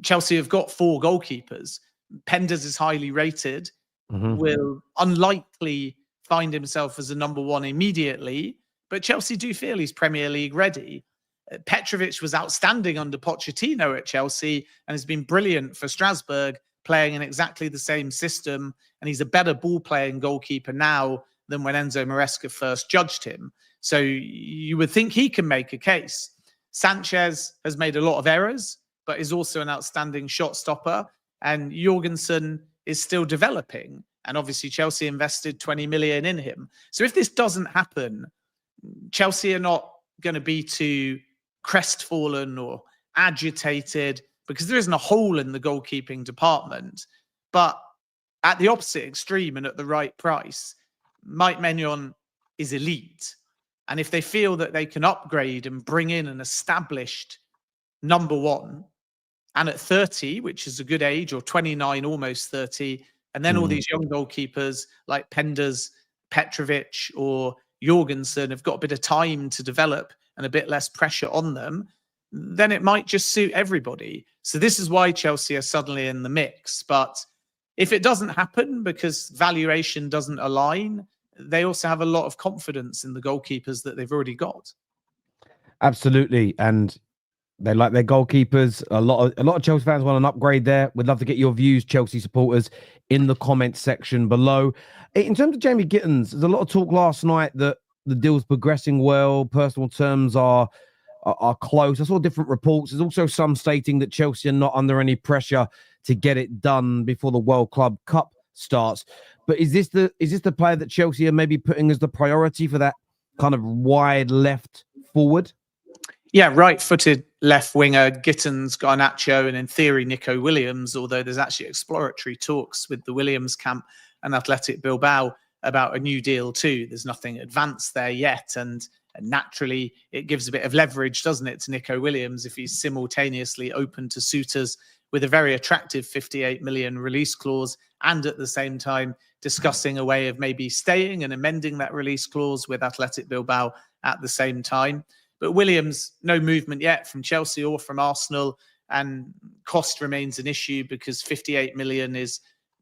Chelsea have got 4 goalkeepers. Penders is highly rated, will unlikely find himself as a number 1 immediately, but Chelsea do feel he's Premier League ready. Petrovic was outstanding under Pochettino at Chelsea and has been brilliant for Strasbourg, playing in exactly the same system. And he's a better ball-playing goalkeeper now than when Enzo Maresca first judged him. So you would think he can make a case. Sanchez has made a lot of errors, but is also an outstanding shot stopper. And Jorgensen is still developing. And obviously Chelsea invested 20 million in him. So if this doesn't happen, Chelsea are not going to be too crestfallen or agitated, because there isn't a hole in the goalkeeping department. But at the opposite extreme and at the right price, Mike Maignan is elite. And if they feel that they can upgrade and bring in an established number one, and at 30, which is a good age, or 29, almost 30, and then all these young goalkeepers like Penders, Petrovic, or Jorgensen have got a bit of time to develop and a bit less pressure on them, then it might just suit everybody. So this is why Chelsea are suddenly in the mix. But if it doesn't happen because valuation doesn't align, they also have a lot of confidence in the goalkeepers that they've already got. Absolutely. And they like their goalkeepers. A lot of Chelsea fans want an upgrade there. We'd love to get your views, Chelsea supporters, in the comments section below. In terms of Jamie Gittens, there's a lot of talk last night that the deal's progressing well. Personal terms are close. I saw different reports. There's also some stating that Chelsea are not under any pressure to get it done before the World Club Cup starts. But is this the player that Chelsea are maybe putting as the priority for that kind of wide left forward? Yeah, right-footed left winger, Gittens, Garnacho, and in theory, Nico Williams, although there's actually exploratory talks with the Williams camp and Athletic Bilbao about a new deal too. There's nothing advanced there yet. And naturally, it gives a bit of leverage, doesn't it, to Nico Williams if he's simultaneously open to suitors with a very attractive 58 million release clause, and at the same time discussing a way of maybe staying and amending that release clause with Athletic Bilbao at the same time. But Williams, no movement yet from Chelsea or from Arsenal, and cost remains an issue because 58 million is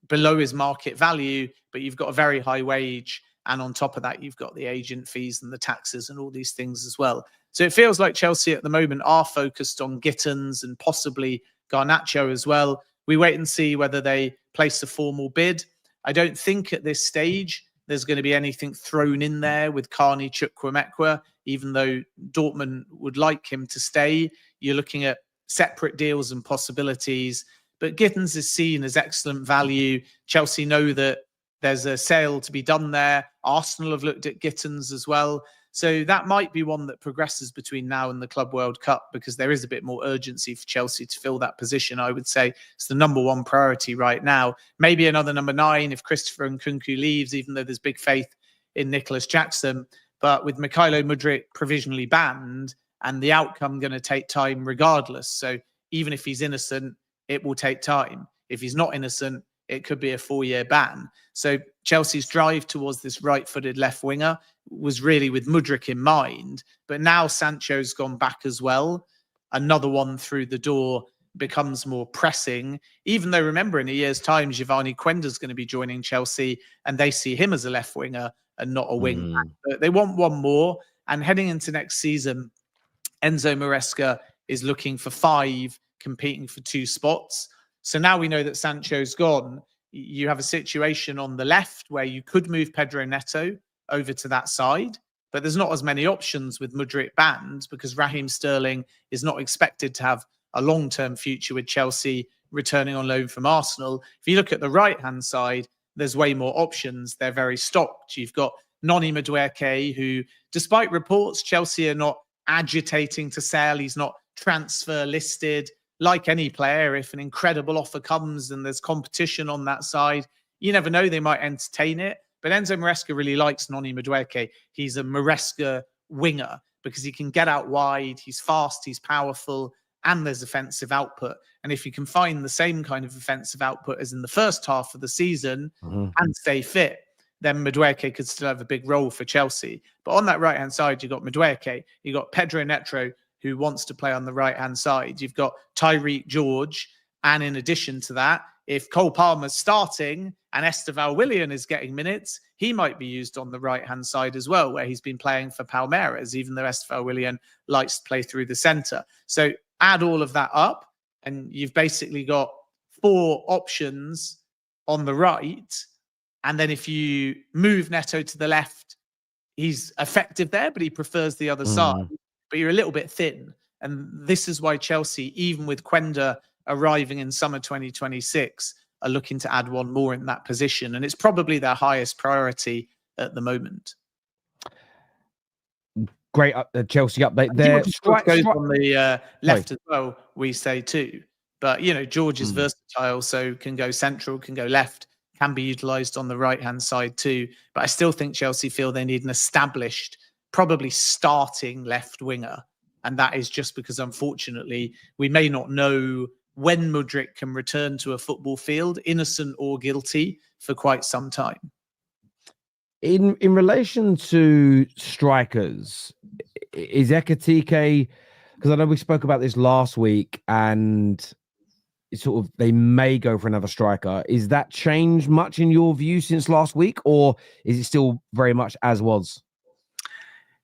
below his market value, but you've got a very high wage. And on top of that, you've got the agent fees and the taxes and all these things as well. So it feels like Chelsea at the moment are focused on Gittens and possibly Garnacho as well. We wait and see whether they place a formal bid. I don't think at this stage there's going to be anything thrown in there with Carney Chukwuemekwa, even though Dortmund would like him to stay. You're looking at separate deals and possibilities. But Gittens is seen as excellent value. Chelsea know that there's a sale to be done there. Arsenal have looked at Gittens as well. So that might be one that progresses between now and the Club World Cup, because there is a bit more urgency for Chelsea to fill that position. I would say it's the number one priority right now. Maybe another number 9 if Christopher Nkunku leaves, even though there's big faith in Nicholas Jackson. But with Mikhailo Mudryk provisionally banned and the outcome going to take time regardless. So even if he's innocent, it will take time. If he's not innocent, it could be a 4-year ban. So Chelsea's drive towards this right-footed left winger was really with Mudryk in mind. But now Sancho's gone back as well. Another one through the door becomes more pressing. Even though, remember, in a year's time, Giovanni Quender's going to be joining Chelsea, and they see him as a left winger and not a wing back. But they want one more. And heading into next season, Enzo Maresca is looking for 5, competing for 2 spots. So now we know that Sancho's gone. You have a situation on the left where you could move Pedro Neto over to that side, but there's not as many options with Mudryk banned, because Raheem Sterling is not expected to have a long-term future with Chelsea, returning on loan from Arsenal. If you look at the right-hand side, there's way more options. They're very stocked. You've got Noni Madueke, who, despite reports, Chelsea are not agitating to sell. He's not transfer listed. Like any player, if an incredible offer comes and there's competition on that side, you never know, they might entertain it. But Enzo Maresca really likes Noni Madueke. He's a Maresca winger because he can get out wide, he's fast, he's powerful, and there's offensive output. And if you can find the same kind of offensive output as in the first half of the season and stay fit, then Madueke could still have a big role for Chelsea. But on that right-hand side, you've got Madueke, you've got Pedro Neto, who wants to play on the right-hand side. You've got Tyreek George. And in addition to that, if Cole Palmer's starting and Esteval Willian is getting minutes, he might be used on the right-hand side as well, where he's been playing for Palmeiras, even though Esteval Willian likes to play through the centre. So add all of that up, and you've basically got 4 options on the right. And then if you move Neto to the left, he's effective there, but he prefers the other side. But you're a little bit thin. And this is why Chelsea, even with Quenda arriving in summer 2026, are looking to add one more in that position. And it's probably their highest priority at the moment. Great Chelsea update there. Goes on the left as well, we say too. But, you know, George is versatile, so can go central, can go left, can be utilised on the right-hand side too. But I still think Chelsea feel they need an established, probably starting left winger. And that is just because, unfortunately, we may not know when Mudryk can return to a football field, innocent or guilty, for quite some time. In relation to strikers, is Ekitike, because I know we spoke about this last week, and it's sort of they may go for another striker. Is that changed much in your view since last week, or is it still very much as was?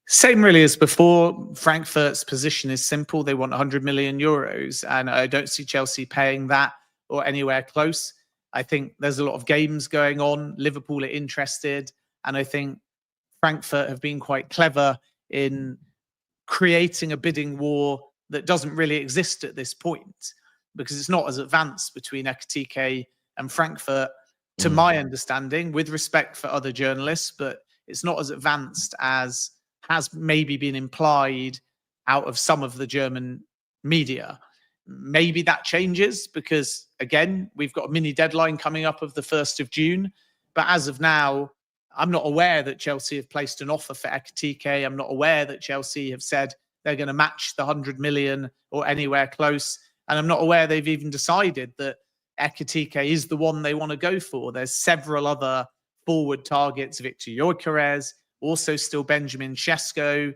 Same really as before. Frankfurt's position is simple. They want 100 million euros, and I don't see Chelsea paying that or anywhere close. I think there's a lot of games going on. Liverpool are interested, and I think Frankfurt have been quite clever in creating a bidding war that doesn't really exist at this point, because it's not as advanced between Ekitike and Frankfurt, to my understanding, with respect for other journalists, but it's not as advanced as has maybe been implied out of some of the German media. Maybe that changes because, again, we've got a mini deadline coming up of the 1st of June. But as of now, I'm not aware that Chelsea have placed an offer for Ekitike. I'm not aware that Chelsea have said they're going to match the 100 million or anywhere close. And I'm not aware they've even decided that Ekitike is the one they want to go for. There's several other forward targets, Victor Gyokeres, also still Benjamin Sesko,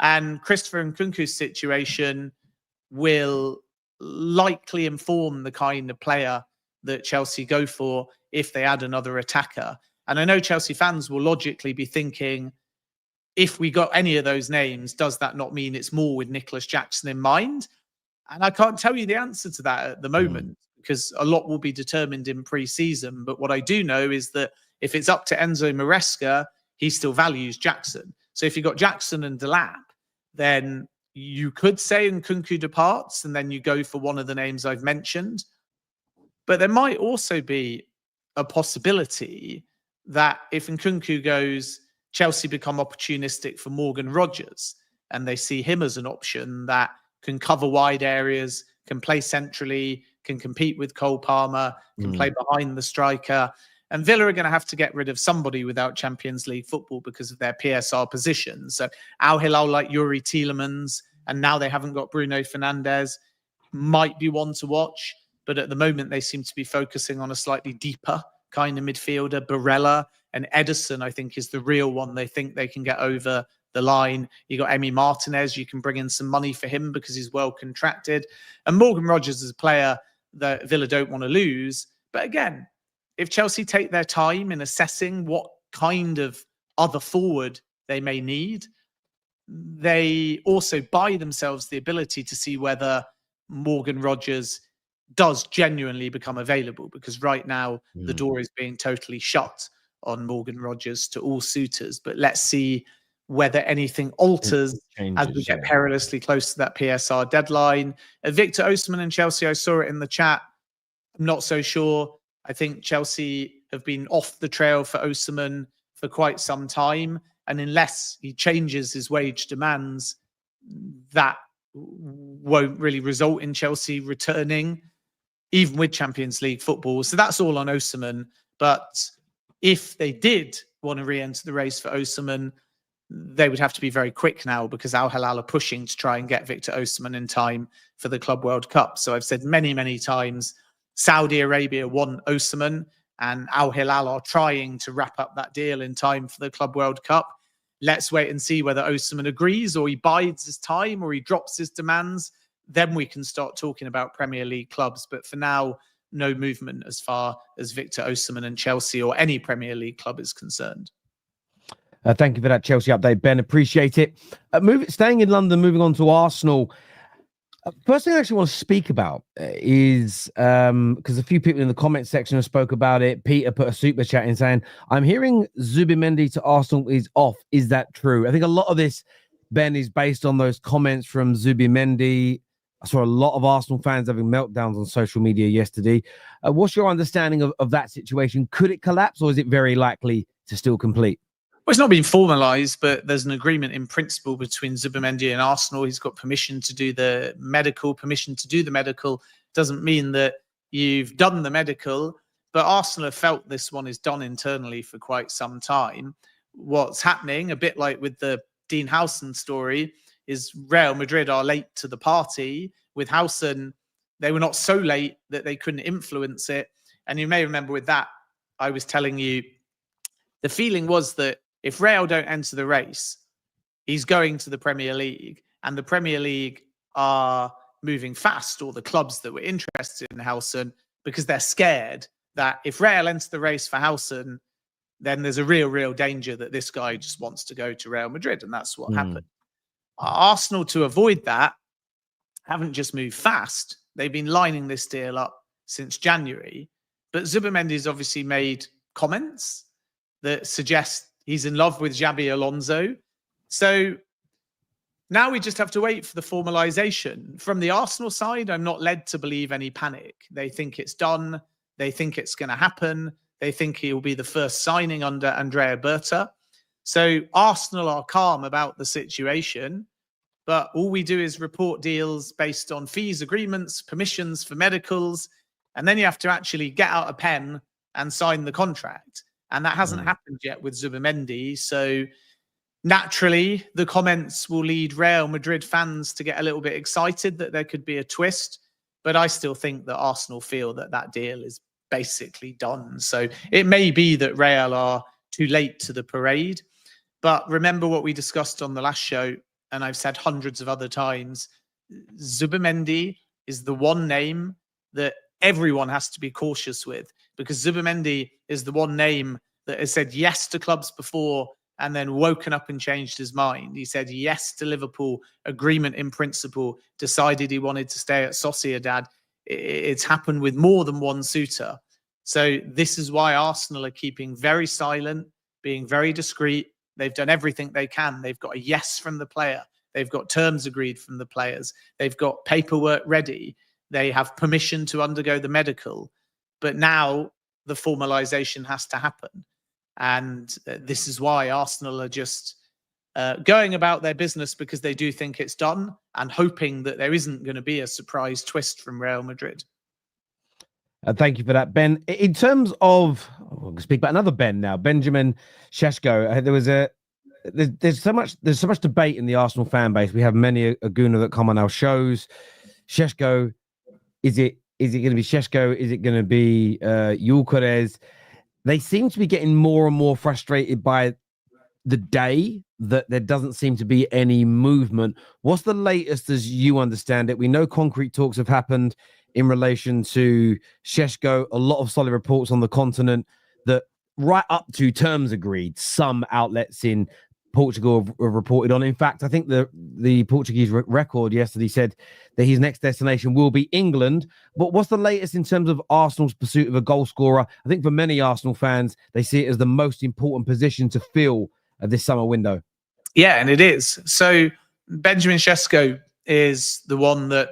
and Christopher Nkunku's situation will likely inform the kind of player that Chelsea go for if they add another attacker. And I know Chelsea fans will logically be thinking, if we got any of those names, does that not mean it's more with Nicholas Jackson in mind? And I can't tell you the answer to that at the moment, because a lot will be determined in pre-season. But what I do know is that if it's up to Enzo Maresca, he still values Jackson. So if you got Jackson and Delap, then you could say Nkunku departs and then you go for one of the names I've mentioned. But there might also be a possibility that if Nkunku goes, Chelsea become opportunistic for Moran Rogers, and they see him as an option that can cover wide areas, can play centrally, can compete with Cole Palmer, can play behind the striker. And Villa are going to have to get rid of somebody without Champions League football because of their PSR positions. So Al Hilal, like Yuri Tielemans, and now they haven't got Bruno Fernandes, might be one to watch. But at the moment, they seem to be focusing on a slightly deeper kind of midfielder. Barella and Edison, I think, is the real one they think they can get over the line. You got Emi Martinez. You can bring in some money for him because he's well contracted. And Moran Rogers is a player that Villa don't want to lose. But again, if Chelsea take their time in assessing what kind of other forward they may need, they also buy themselves the ability to see whether Moran Rogers does genuinely become available, because right now the door is being totally shut on Moran Rogers to all suitors. But let's see whether anything alters as we get perilously close to that PSR deadline. Victor Osimhen and Chelsea, I saw it in the chat. I'm not so sure. I think Chelsea have been off the trail for Osimhen for quite some time. And unless he changes his wage demands, that won't really result in Chelsea returning, even with Champions League football. So that's all on Osimhen. But if they did want to re-enter the race for Osimhen, they would have to be very quick now, because Al Hilal are pushing to try and get Victor Osimhen in time for the Club World Cup. So I've said many, many times, Saudi Arabia want Osimhen, and Al Hilal are trying to wrap up that deal in time for the Club World Cup. Let's wait and see whether Osimhen agrees, or he bides his time, or he drops his demands. Then we can start talking about Premier League clubs. But for now, no movement as far as Victor Osimhen and Chelsea or any Premier League club is concerned. Thank you for that Chelsea update, Ben. Appreciate it. Staying in London, moving on to Arsenal. First thing I actually want to speak about is because a few people in the comment section have spoke about it. Peter put a super chat in saying, I'm hearing Zubimendi to Arsenal is off. Is that true? I think a lot of this, Ben, is based on those comments from Zubimendi. I saw a lot of Arsenal fans having meltdowns on social media yesterday. What's your understanding of that situation? Could it collapse, or is it very likely to still complete? Well, it's not been formalised, but there's an agreement in principle between Zubimendi and Arsenal. He's got permission to do the medical. Permission to do the medical doesn't mean that you've done the medical, but Arsenal have felt this one is done internally for quite some time. What's happening, a bit like with the Dean Howson story, is Real Madrid are late to the party. With Howson, they were not so late that they couldn't influence it. And you may remember with that, I was telling you, the feeling was that if Real don't enter the race, he's going to the Premier League, and the Premier League are moving fast, or the clubs that were interested in Howson, because they're scared that if Real enter the race for Howson, then there's a real danger that this guy just wants to go to Real Madrid, and that's what happened. Arsenal, to avoid that, haven't just moved fast. They've been lining this deal up since January, but Zubimendi's obviously made comments that suggest he's in love with Xabi Alonso. So now we just have to wait for the formalisation. From the Arsenal side, I'm not led to believe any panic. They think it's done. They think it's going to happen. They think he'll be the first signing under Andrea Berta. So Arsenal are calm about the situation, but all we do is report deals based on fees, agreements, permissions for medicals, and then you have to actually get out a pen and sign the contract. And that hasn't happened yet with Zubimendi. So naturally, the comments will lead Real Madrid fans to get a little bit excited that there could be a twist. But I still think that Arsenal feel that that deal is basically done. So it may be that Real are too late to the parade. But remember what we discussed on the last show, and I've said hundreds of other times, Zubimendi is the one name that everyone has to be cautious with, because Zubimendi is the one name that has said yes to clubs before and then woken up and changed his mind. He said yes to Liverpool, agreement in principle, decided he wanted to stay at Sociedad. It's happened with more than one suitor. So this is why Arsenal are keeping very silent, being very discreet. They've done everything they can. They've got a yes from the player. They've got terms agreed from the players. They've got paperwork ready. They have permission to undergo the medical. But now the formalisation has to happen. And this is why Arsenal are just going about their business, because they do think it's done, and hoping that there isn't going to be a surprise twist from Real Madrid. Thank you for that, Ben. In terms of, we'll speak about another Ben now, Benjamin Sesko. There's so much debate in the Arsenal fan base. We have many a gooner that come on our shows. Sesko, is it going to be Sesko? Is it going to be Gyokeres? They seem to be getting more and more frustrated by the day that there doesn't seem to be any movement. What's the latest as you understand it? We know concrete talks have happened in relation to Sesko. A lot of solid reports on the continent that right up to terms agreed, some outlets in Portugal have reported on. In fact, I think the Portuguese record yesterday said that his next destination will be England. But what's the latest in terms of Arsenal's pursuit of a goal scorer? I think for many Arsenal fans, they see it as the most important position to fill this summer window. Yeah, and it is. So Benjamin Sesko is the one that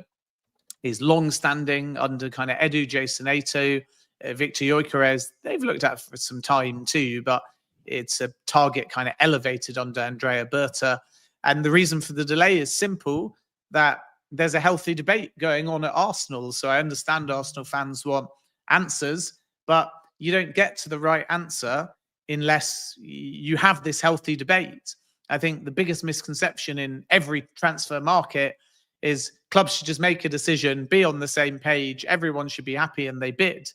is long-standing under kind of Edu, Jason Ato, Victor Gyokeres. They've looked at for some time too, but it's a target kind of elevated under Andrea Berta. And the reason for the delay is simple, that there's a healthy debate going on at Arsenal. So I understand Arsenal fans want answers, but you don't get to the right answer unless you have this healthy debate. I think the biggest misconception in every transfer market is clubs should just make a decision, be on the same page, everyone should be happy, and they bid.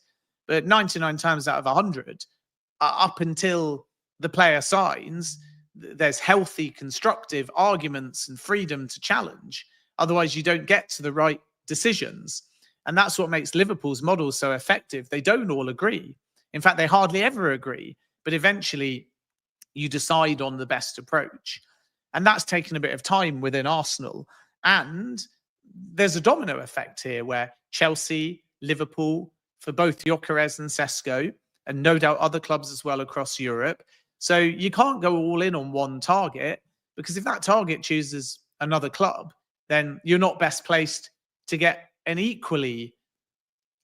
But 99 times out of 100, up until the player signs, there's healthy, constructive arguments and freedom to challenge. Otherwise, you don't get to the right decisions. And that's what makes Liverpool's model so effective. They don't all agree. In fact, they hardly ever agree. But eventually, you decide on the best approach. And that's taken a bit of time within Arsenal. And there's a domino effect here where Chelsea, Liverpool, for both Gyokeres and Sesko, and no doubt other clubs as well across Europe. So you can't go all in on one target, because if that target chooses another club, then you're not best placed to get an equally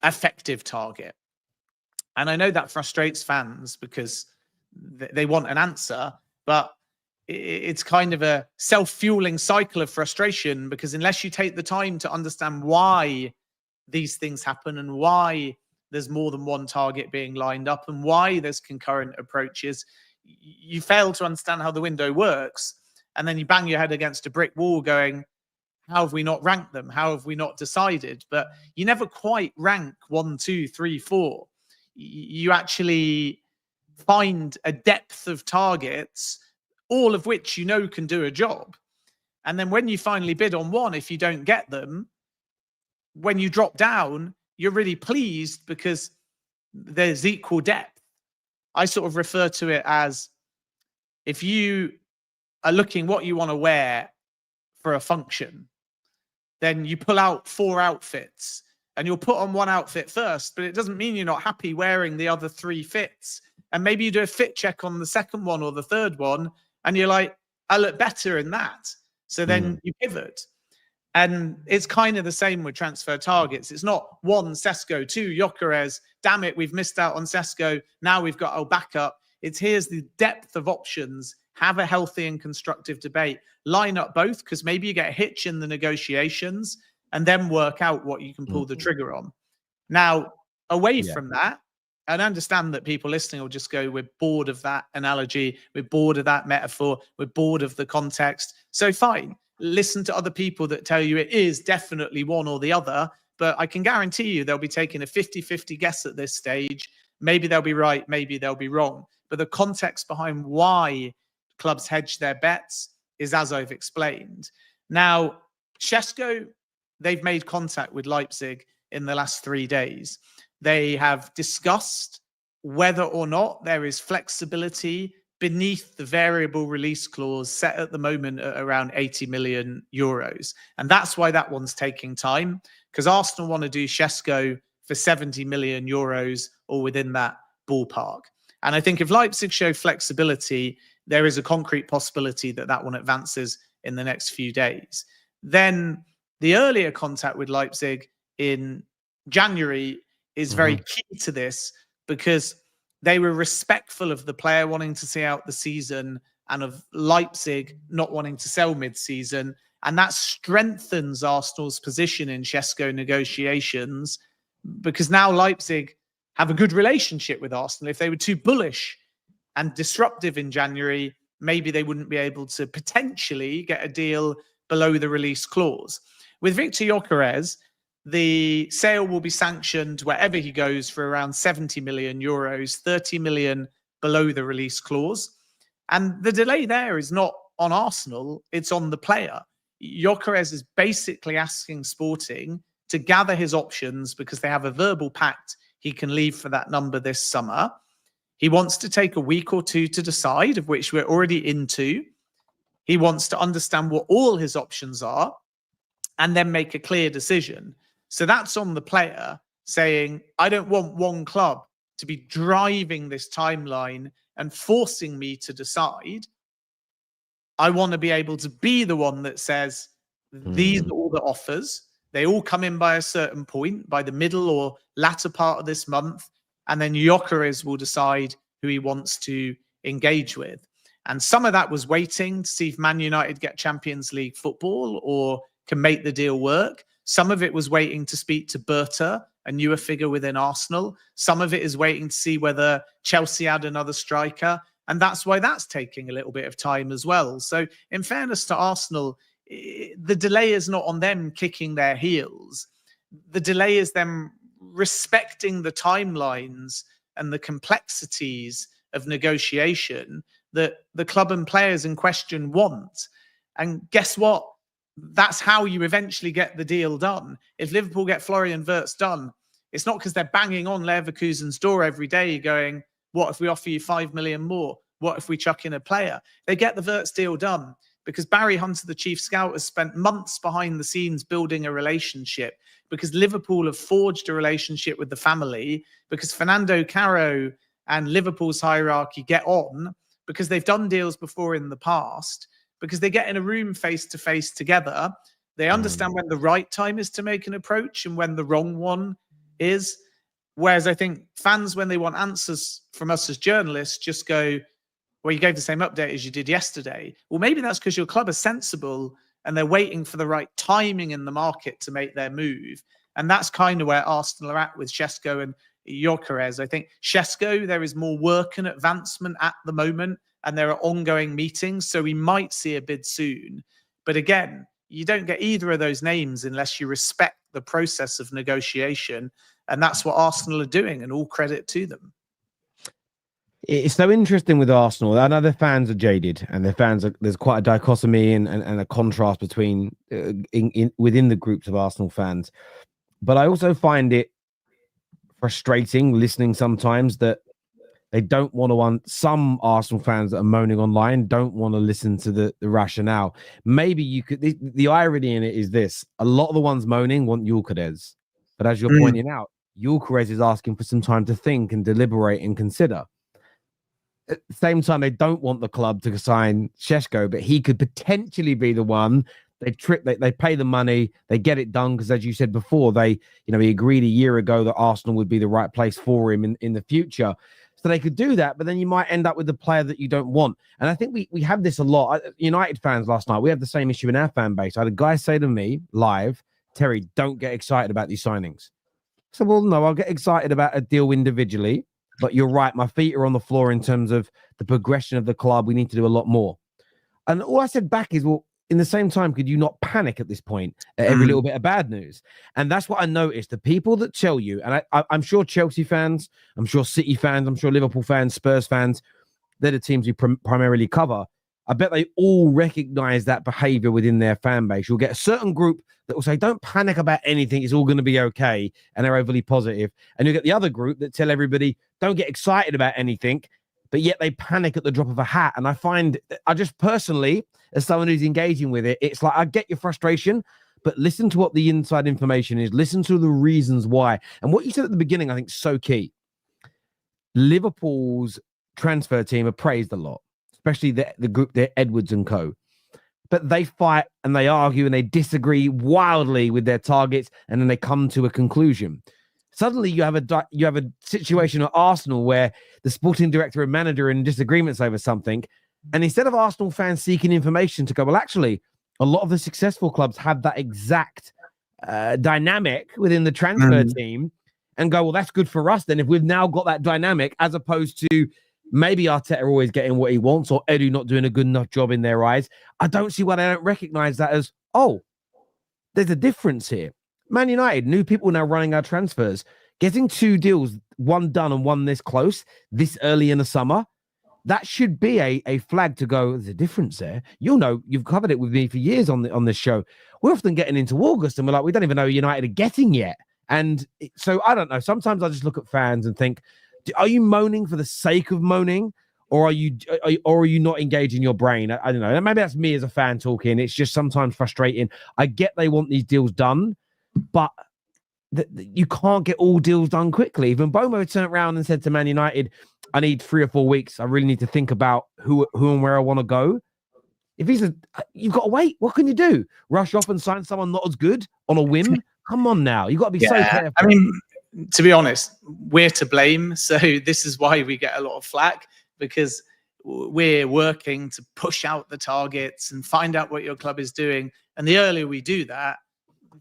effective target. And I know that frustrates fans because they want an answer, but it's kind of a self-fueling cycle of frustration, because unless you take the time to understand why these things happen and why there's more than one target being lined up and why there's concurrent approaches, you fail to understand how the window works. And then you bang your head against a brick wall going, how have we not ranked them? How have we not decided? But you never quite rank 1, 2, 3, 4. You actually find a depth of targets, all of which you know can do a job. And then when you finally bid on one, if you don't get them, when you drop down, you're really pleased because there's equal depth. I sort of refer to it as, if you are looking what you want to wear for a function, then you pull out 4 outfits and you'll put on one outfit first, but it doesn't mean you're not happy wearing the other 3 fits. And maybe you do a fit check on the second one or the third one, and you're like, I look better in that. So then you pivot. And it's kind of the same with transfer targets. It's not 1 Sesko, 2 Gyokeres. Damn it, we've missed out on Sesko. Now we've got our backup. It's here's the depth of options. Have a healthy and constructive debate. Line up both, because maybe you get a hitch in the negotiations, and then work out what you can pull the trigger on. Now, away from that, and understand that people listening will just go, we're bored of that analogy. We're bored of that metaphor. We're bored of the context. So fine. Listen to other people that tell you it is definitely one or the other. But I can guarantee you they'll be taking a 50-50 guess at this stage. Maybe they'll be right. Maybe they'll be wrong. But the context behind why clubs hedge their bets is as I've explained. Now, Sesko, they've made contact with Leipzig in the last 3 days. They have discussed whether or not there is flexibility beneath the variable release clause set at the moment at around 80 million euros. And that's why that one's taking time, because Arsenal want to do Sesko for 70 million euros or within that ballpark. And I think if Leipzig show flexibility, there is a concrete possibility that that one advances in the next few days. Then the earlier contact with Leipzig in January is very key to this, because they were respectful of the player wanting to see out the season and of Leipzig not wanting to sell mid-season. And that strengthens Arsenal's position in Sesko negotiations, because now Leipzig have a good relationship with Arsenal. If they were too bullish and disruptive in January, maybe they wouldn't be able to potentially get a deal below the release clause. With Victor Gyokeres, the sale will be sanctioned wherever he goes for around 70 million euros, 30 million below the release clause. And the delay there is not on Arsenal, it's on the player. Gyokeres is basically asking Sporting to gather his options, because they have a verbal pact he can leave for that number this summer. He wants to take a week or 2 to decide, of which we're already into. He wants to understand what all his options are and then make a clear decision. So that's on the player saying, I don't want one club to be driving this timeline and forcing me to decide. I want to be able to be the one that says, these are all the offers. They all come in by a certain point, by the middle or latter part of this month. And then Gyokeres will decide who he wants to engage with. And some of that was waiting to see if Man United get Champions League football or can make the deal work. Some of it was waiting to speak to Berta, a newer figure within Arsenal. Some of it is waiting to see whether Chelsea add another striker. And that's why that's taking a little bit of time as well. So in fairness to Arsenal, the delay is not on them kicking their heels. The delay is them respecting the timelines and the complexities of negotiation that the club and players in question want. And guess what? that's how you eventually get the deal done. If Liverpool get Florian Wirtz done, it's not because they're banging on Leverkusen's door every day going, what if we offer you 5 million more? What if we chuck in a player? They get the Wirtz deal done because Barry Hunter, the chief scout, has spent months behind the scenes building a relationship, because Liverpool have forged a relationship with the family, because Fernando Caro and Liverpool's hierarchy get on, because they've done deals before in the past, because they get in a room face to face together. They understand when the right time is to make an approach and when the wrong one is. Whereas I think fans, when they want answers from us as journalists, just go, well, you gave the same update as you did yesterday. Well, maybe that's because your club is sensible and they're waiting for the right timing in the market to make their move. And that's kind of where Arsenal are at with Sesko and Gyokeres. I think Sesko, there is more work and advancement at the moment, and there are ongoing meetings, so we might see a bid soon. But again, you don't get either of those names unless you respect the process of negotiation, and that's what Arsenal are doing, and all credit to them. It's so interesting with Arsenal. I know their fans are jaded, and their fans are, there's quite a dichotomy and a contrast between within the groups of Arsenal fans. But I also find it frustrating listening sometimes that they don't want to. Some Arsenal fans that are moaning online don't want to listen to the rationale. Maybe you could. The irony in it is this: a lot of the ones moaning want Gyokeres, but as you're pointing out, Gyokeres is asking for some time to think and deliberate and consider. At the same time, they don't want the club to sign Sesko, but he could potentially be the one. They pay the money, they get it done, because as you said before, he agreed a year ago that Arsenal would be the right place for him in the future. So they could do that, but then you might end up with the player that you don't want. And I think we have this a lot. United fans last night, we have the same issue in our fan base. I had a guy say to me live, Terry, don't get excited about these signings. I said, well, no, I'll get excited about a deal individually. But you're right, my feet are on the floor in terms of the progression of the club. We need to do a lot more. And all I said back is, well, in the same time, could you not panic at this point at every little bit of bad news? And that's what I noticed. The people that tell you, and I'm sure Chelsea fans, I'm sure City fans, I'm sure Liverpool fans, Spurs fans, they're the teams we primarily cover. I bet they all recognize that behavior within their fan base. You'll get a certain group that will say, don't panic about anything. It's all going to be okay. And they're overly positive. And you'll get the other group that tell everybody, don't get excited about anything, but yet they panic at the drop of a hat. And I just personally, as someone who's engaging with it, it's like, I get your frustration, but listen to what the inside information is. Listen to the reasons why. And what you said at the beginning, I think is so key. Liverpool's transfer team are praised a lot, especially the group, they're Edwards and co. But they fight and they argue and they disagree wildly with their targets, and then they come to a conclusion. Suddenly you have a situation at Arsenal where the sporting director and manager are in disagreements over something, and instead of Arsenal fans seeking information to go, well, actually, a lot of the successful clubs have that exact dynamic within the transfer team, and go, well, that's good for us then if we've now got that dynamic, as opposed to maybe Arteta always getting what he wants or Edu not doing a good enough job in their eyes. I don't see why they don't recognize that as, oh, there's a difference here. Man United, new people now running our transfers, getting 2 deals, one done and one this close, this early in the summer. That should be a flag to go, there's a difference there. You'll know, you've covered it with me for years on this show. We're often getting into August and we're like, we don't even know United are getting yet. And so I don't know. Sometimes I just look at fans and think, are you moaning for the sake of moaning, or are you not engaging your brain? I don't know. Maybe that's me as a fan talking. It's just sometimes frustrating. I get they want these deals done, but you can't get all deals done quickly. Even Mbumo turned around and said to Man United, I need 3 or 4 weeks. I really need to think about who and where I want to go. If he said, you've got to wait, what can you do? Rush off and sign someone not as good on a whim? Come on now. You've got to be so careful. I mean, to be honest, we're to blame. So this is why we get a lot of flack, because we're working to push out the targets and find out what your club is doing. And the earlier we do that,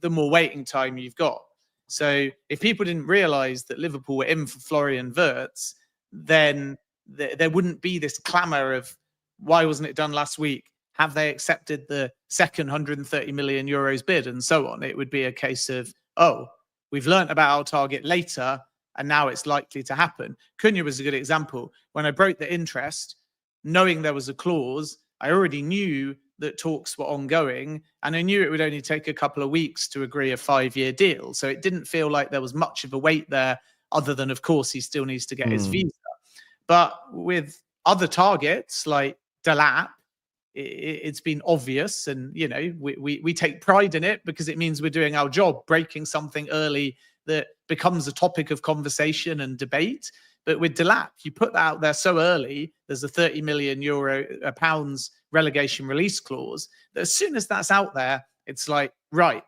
the more waiting time you've got. So if people didn't realize that Liverpool were in for Florian Wirtz, then there wouldn't be this clamor of, why wasn't it done last week? Have they accepted the second 130 million euros bid and so on? It would be a case of, oh, we've learned about our target later, and now it's likely to happen. Cunha was a good example. When I broke the interest, knowing there was a clause, I already knew that talks were ongoing, and I knew it would only take a couple of weeks to agree a 5-year deal. So it didn't feel like there was much of a wait there, other than, of course, he still needs to get his visa. But with other targets like Delap, it's been obvious, and we take pride in it because it means we're doing our job, breaking something early that becomes a topic of conversation and debate. But with Delap, you put that out there so early, there's a 30 million pounds relegation release clause, that as soon as that's out there, it's like, right,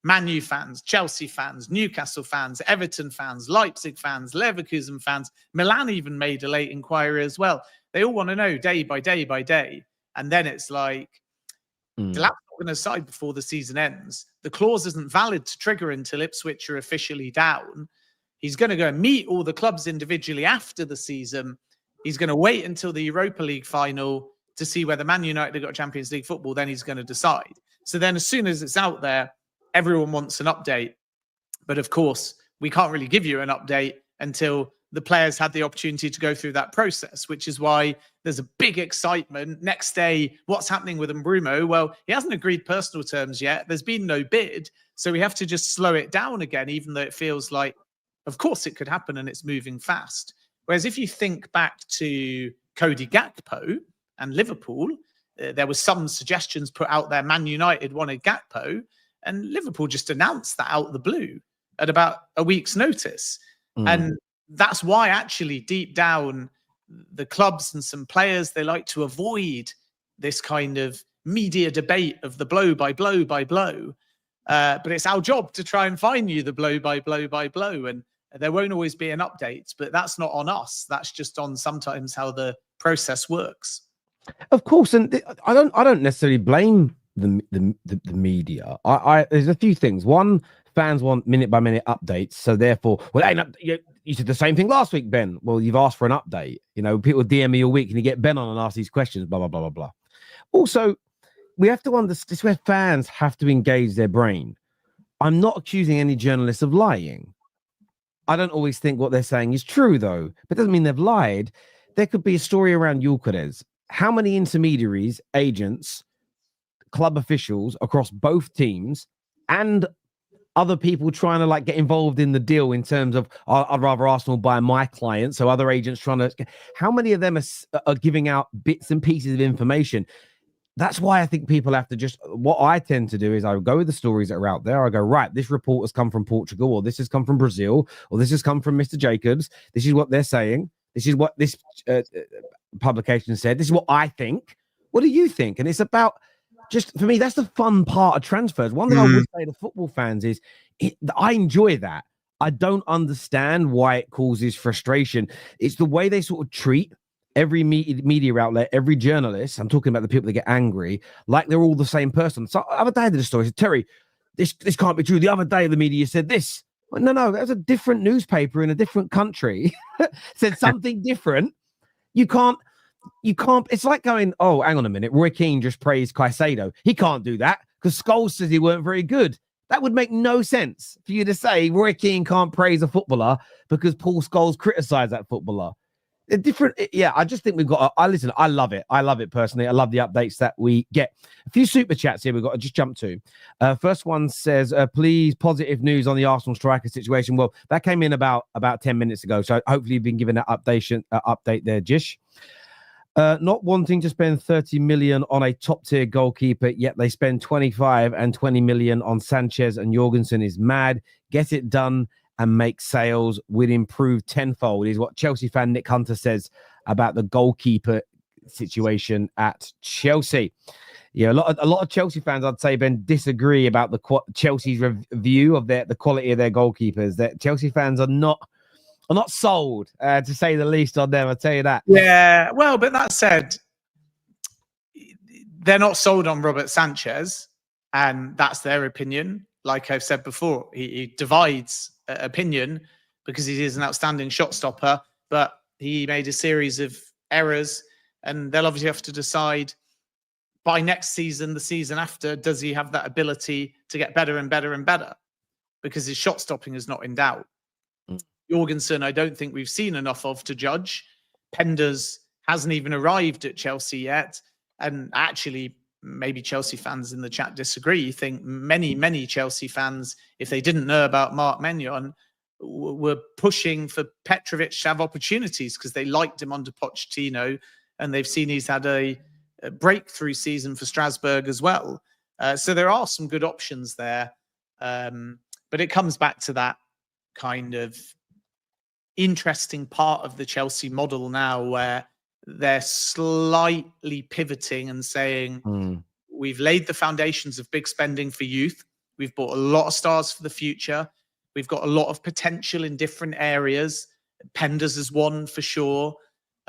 Man U fans, Chelsea fans, Newcastle fans, Everton fans, Leipzig fans, Leverkusen fans, Milan even made a late inquiry as well. They all want to know day by day by day. And then it's like, Delap's not going to decide before the season ends. The clause isn't valid to trigger until Ipswich are officially down. He's going to go and meet all the clubs individually after the season. He's going to wait until the Europa League final to see whether Man United have got Champions League football. Then he's going to decide. So then as soon as it's out there, everyone wants an update. But of course, we can't really give you an update until the players had the opportunity to go through that process, which is why there's a big excitement. Next day, what's happening with Mbumo? Well, he hasn't agreed personal terms yet. There's been no bid. So we have to just slow it down again, even though it feels like, of course, it could happen and it's moving fast. Whereas if you think back to Cody Gakpo and Liverpool, there was some suggestions put out there. Man United wanted Gakpo, and Liverpool just announced that out of the blue at about a week's notice. And that's why actually deep down, the clubs and some players, they like to avoid this kind of media debate of the blow by blow by blow. But it's our job to try and find you the blow by blow by blow. And there won't always be an update, but that's not on us. That's just on sometimes how the process works. Of course, and I don't necessarily blame the media. There's a few things. One, fans want minute by minute updates, so therefore, you said the same thing last week, Ben. Well, you've asked for an update. People DM me all week, and you get Ben on and ask these questions. Blah blah blah blah blah. Also, we have to understand this is where fans have to engage their brain. I'm not accusing any journalists of lying. I don't always think what they're saying is true, though. But it doesn't mean they've lied. There could be a story around Gyokeres. How many intermediaries, agents, club officials across both teams, and other people trying to get involved in the deal in terms of, I'd rather Arsenal buy my client, so other agents trying to... How many of them are giving out bits and pieces of information? That's why I think people have to just... What I tend to do is I go with the stories that are out there. I go, right, this report has come from Portugal, or this has come from Brazil, or this has come from Mr. Jacobs. This is what they're saying. This is what this publication said. This is what I think. What do you think? And it's about... Just for me, that's the fun part of transfers. One thing I would say to football fans is I enjoy that. I don't understand why it causes frustration. It's the way they sort of treat every media outlet, every journalist. I'm talking about the people that get angry, like they're all the same person. So the other day I did a story. I said, Terry, this can't be true. The other day the media said this. Well, no, that was a different newspaper in a different country. Said something different. You can't. It's like going, oh, hang on a minute. Roy Keane just praised Caicedo. He can't do that because Scholes says he weren't very good. That would make no sense for you to say Roy Keane can't praise a footballer because Paul Scholes criticized that footballer. I just think we've got... listen, I love it. I love it personally. I love the updates that we get. A few super chats here we've got to just jump to. First one says, please, positive news on the Arsenal striker situation. Well, that came in about 10 minutes ago. So hopefully you've been given that update there, Jish. Not wanting to spend 30 million on a top-tier goalkeeper, yet they spend 25 and 20 million on Sanchez and Jorgensen is mad. Get it done and make sales would improve tenfold, is what Chelsea fan Nick Hunter says about the goalkeeper situation at Chelsea. Yeah, a lot of Chelsea fans, I'd say, Ben, disagree about Chelsea's review of the quality of their goalkeepers. That Chelsea fans are not sold, to say the least, on them. I'll tell you that. Yeah, well, but that said, they're not sold on Robert Sanchez, and that's their opinion. Like I've said before, he divides opinion because he is an outstanding shot stopper, but he made a series of errors, and they'll obviously have to decide by next season, the season after, does he have that ability to get better and better and better? Because his shot stopping is not in doubt. Jorgensen, I don't think we've seen enough of to judge. Penders hasn't even arrived at Chelsea yet. And actually, maybe Chelsea fans in the chat disagree, think many Chelsea fans, if they didn't know about Mike Maignan, were pushing for Petrovic to have opportunities because they liked him under Pochettino, and they've seen he's had a breakthrough season for Strasbourg as well. So there are some good options there. But it comes back to that kind of interesting part of the Chelsea model now where they're slightly pivoting and saying, we've laid the foundations of big spending for youth. We've bought a lot of stars for the future. We've got a lot of potential in different areas. Penders is one for sure,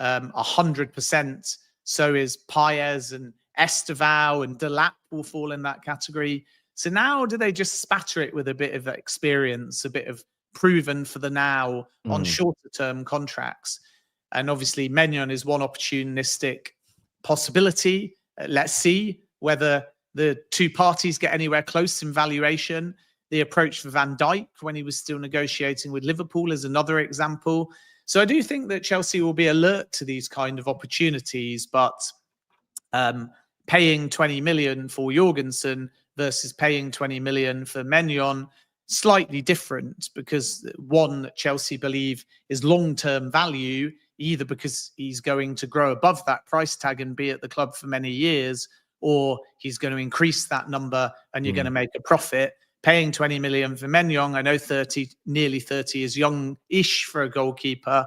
100%. So is Paez and Estevao, and Delap will fall in that category. So now do they just spatter it with a bit of experience, a bit of proven for the now on shorter term contracts? And obviously Maignan is one opportunistic possibility. Let's see whether the two parties get anywhere close in valuation. The approach for Van Dijk when he was still negotiating with Liverpool is another example. So I do think that Chelsea will be alert to these kind of opportunities, but paying 20 million for Jorgensen versus paying 20 million for Maignan, slightly different, because one, Chelsea believe is long-term value, either because he's going to grow above that price tag and be at the club for many years, or he's going to increase that number and you're going to make a profit. Paying 20 million for Maignan, I know nearly 30 is young-ish for a goalkeeper,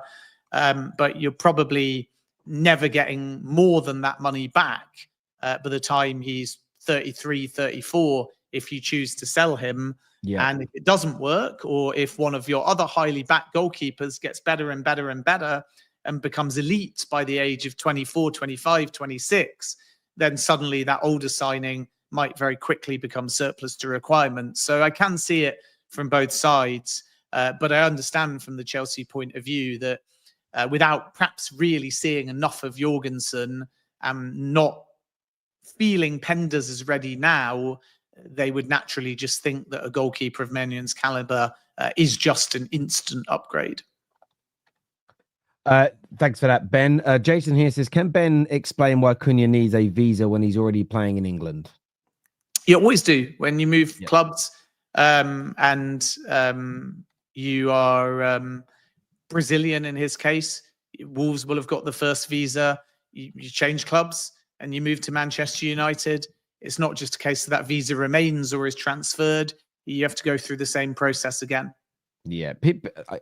but you're probably never getting more than that money back by the time he's 33, 34, if you choose to sell him. Yeah. And if it doesn't work, or if one of your other highly backed goalkeepers gets better and better and better and becomes elite by the age of 24, 25, 26, then suddenly that older signing might very quickly become surplus to requirements. So I can see it from both sides, but I understand from the Chelsea point of view that without perhaps really seeing enough of Jorgensen and not feeling Penders is ready now, they would naturally just think that a goalkeeper of Maignan's caliber is just an instant upgrade. Thanks for that, Ben. Jason here says, can Ben explain why Cunha needs a visa when he's already playing in England? You always do when you move clubs, and you are Brazilian in his case. Wolves will have got the first visa. You change clubs and you move to Manchester United. It's not just a case that visa remains or is transferred. You have to go through the same process again. Yeah,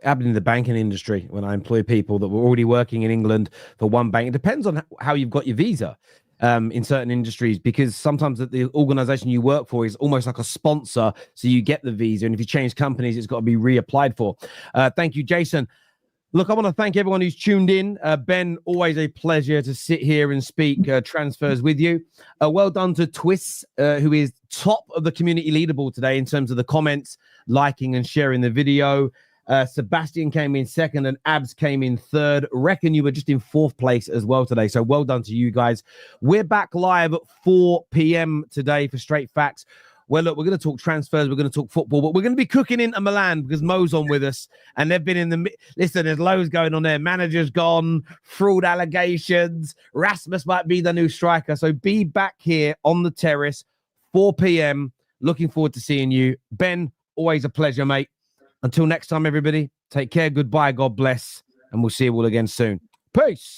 happened in the banking industry when I employ people that were already working in England for one bank. It depends on how you've got your visa in certain industries, because sometimes the organization you work for is almost like a sponsor, so you get the visa, and if you change companies, it's got to be reapplied for. Thank you, Jason. Look, I want to thank everyone who's tuned in. Ben, always a pleasure to sit here and speak transfers with you. Well done to Twists, who is top of the community leaderboard today in terms of the comments, liking and sharing the video. Sebastian came in second and Abs came in third. Reckon you were just in fourth place as well today. So well done to you guys. We're back live at 4 p.m. today for Straight Facts. Well, look, we're going to talk transfers. We're going to talk football, but we're going to be cooking into Milan because Mo's on with us. And they've been in the... Listen, there's loads going on there. Manager's gone, fraud allegations. Rasmus might be the new striker. So be back here on the terrace, 4 p.m. Looking forward to seeing you. Ben, always a pleasure, mate. Until next time, everybody, take care. Goodbye. God bless. And we'll see you all again soon. Peace.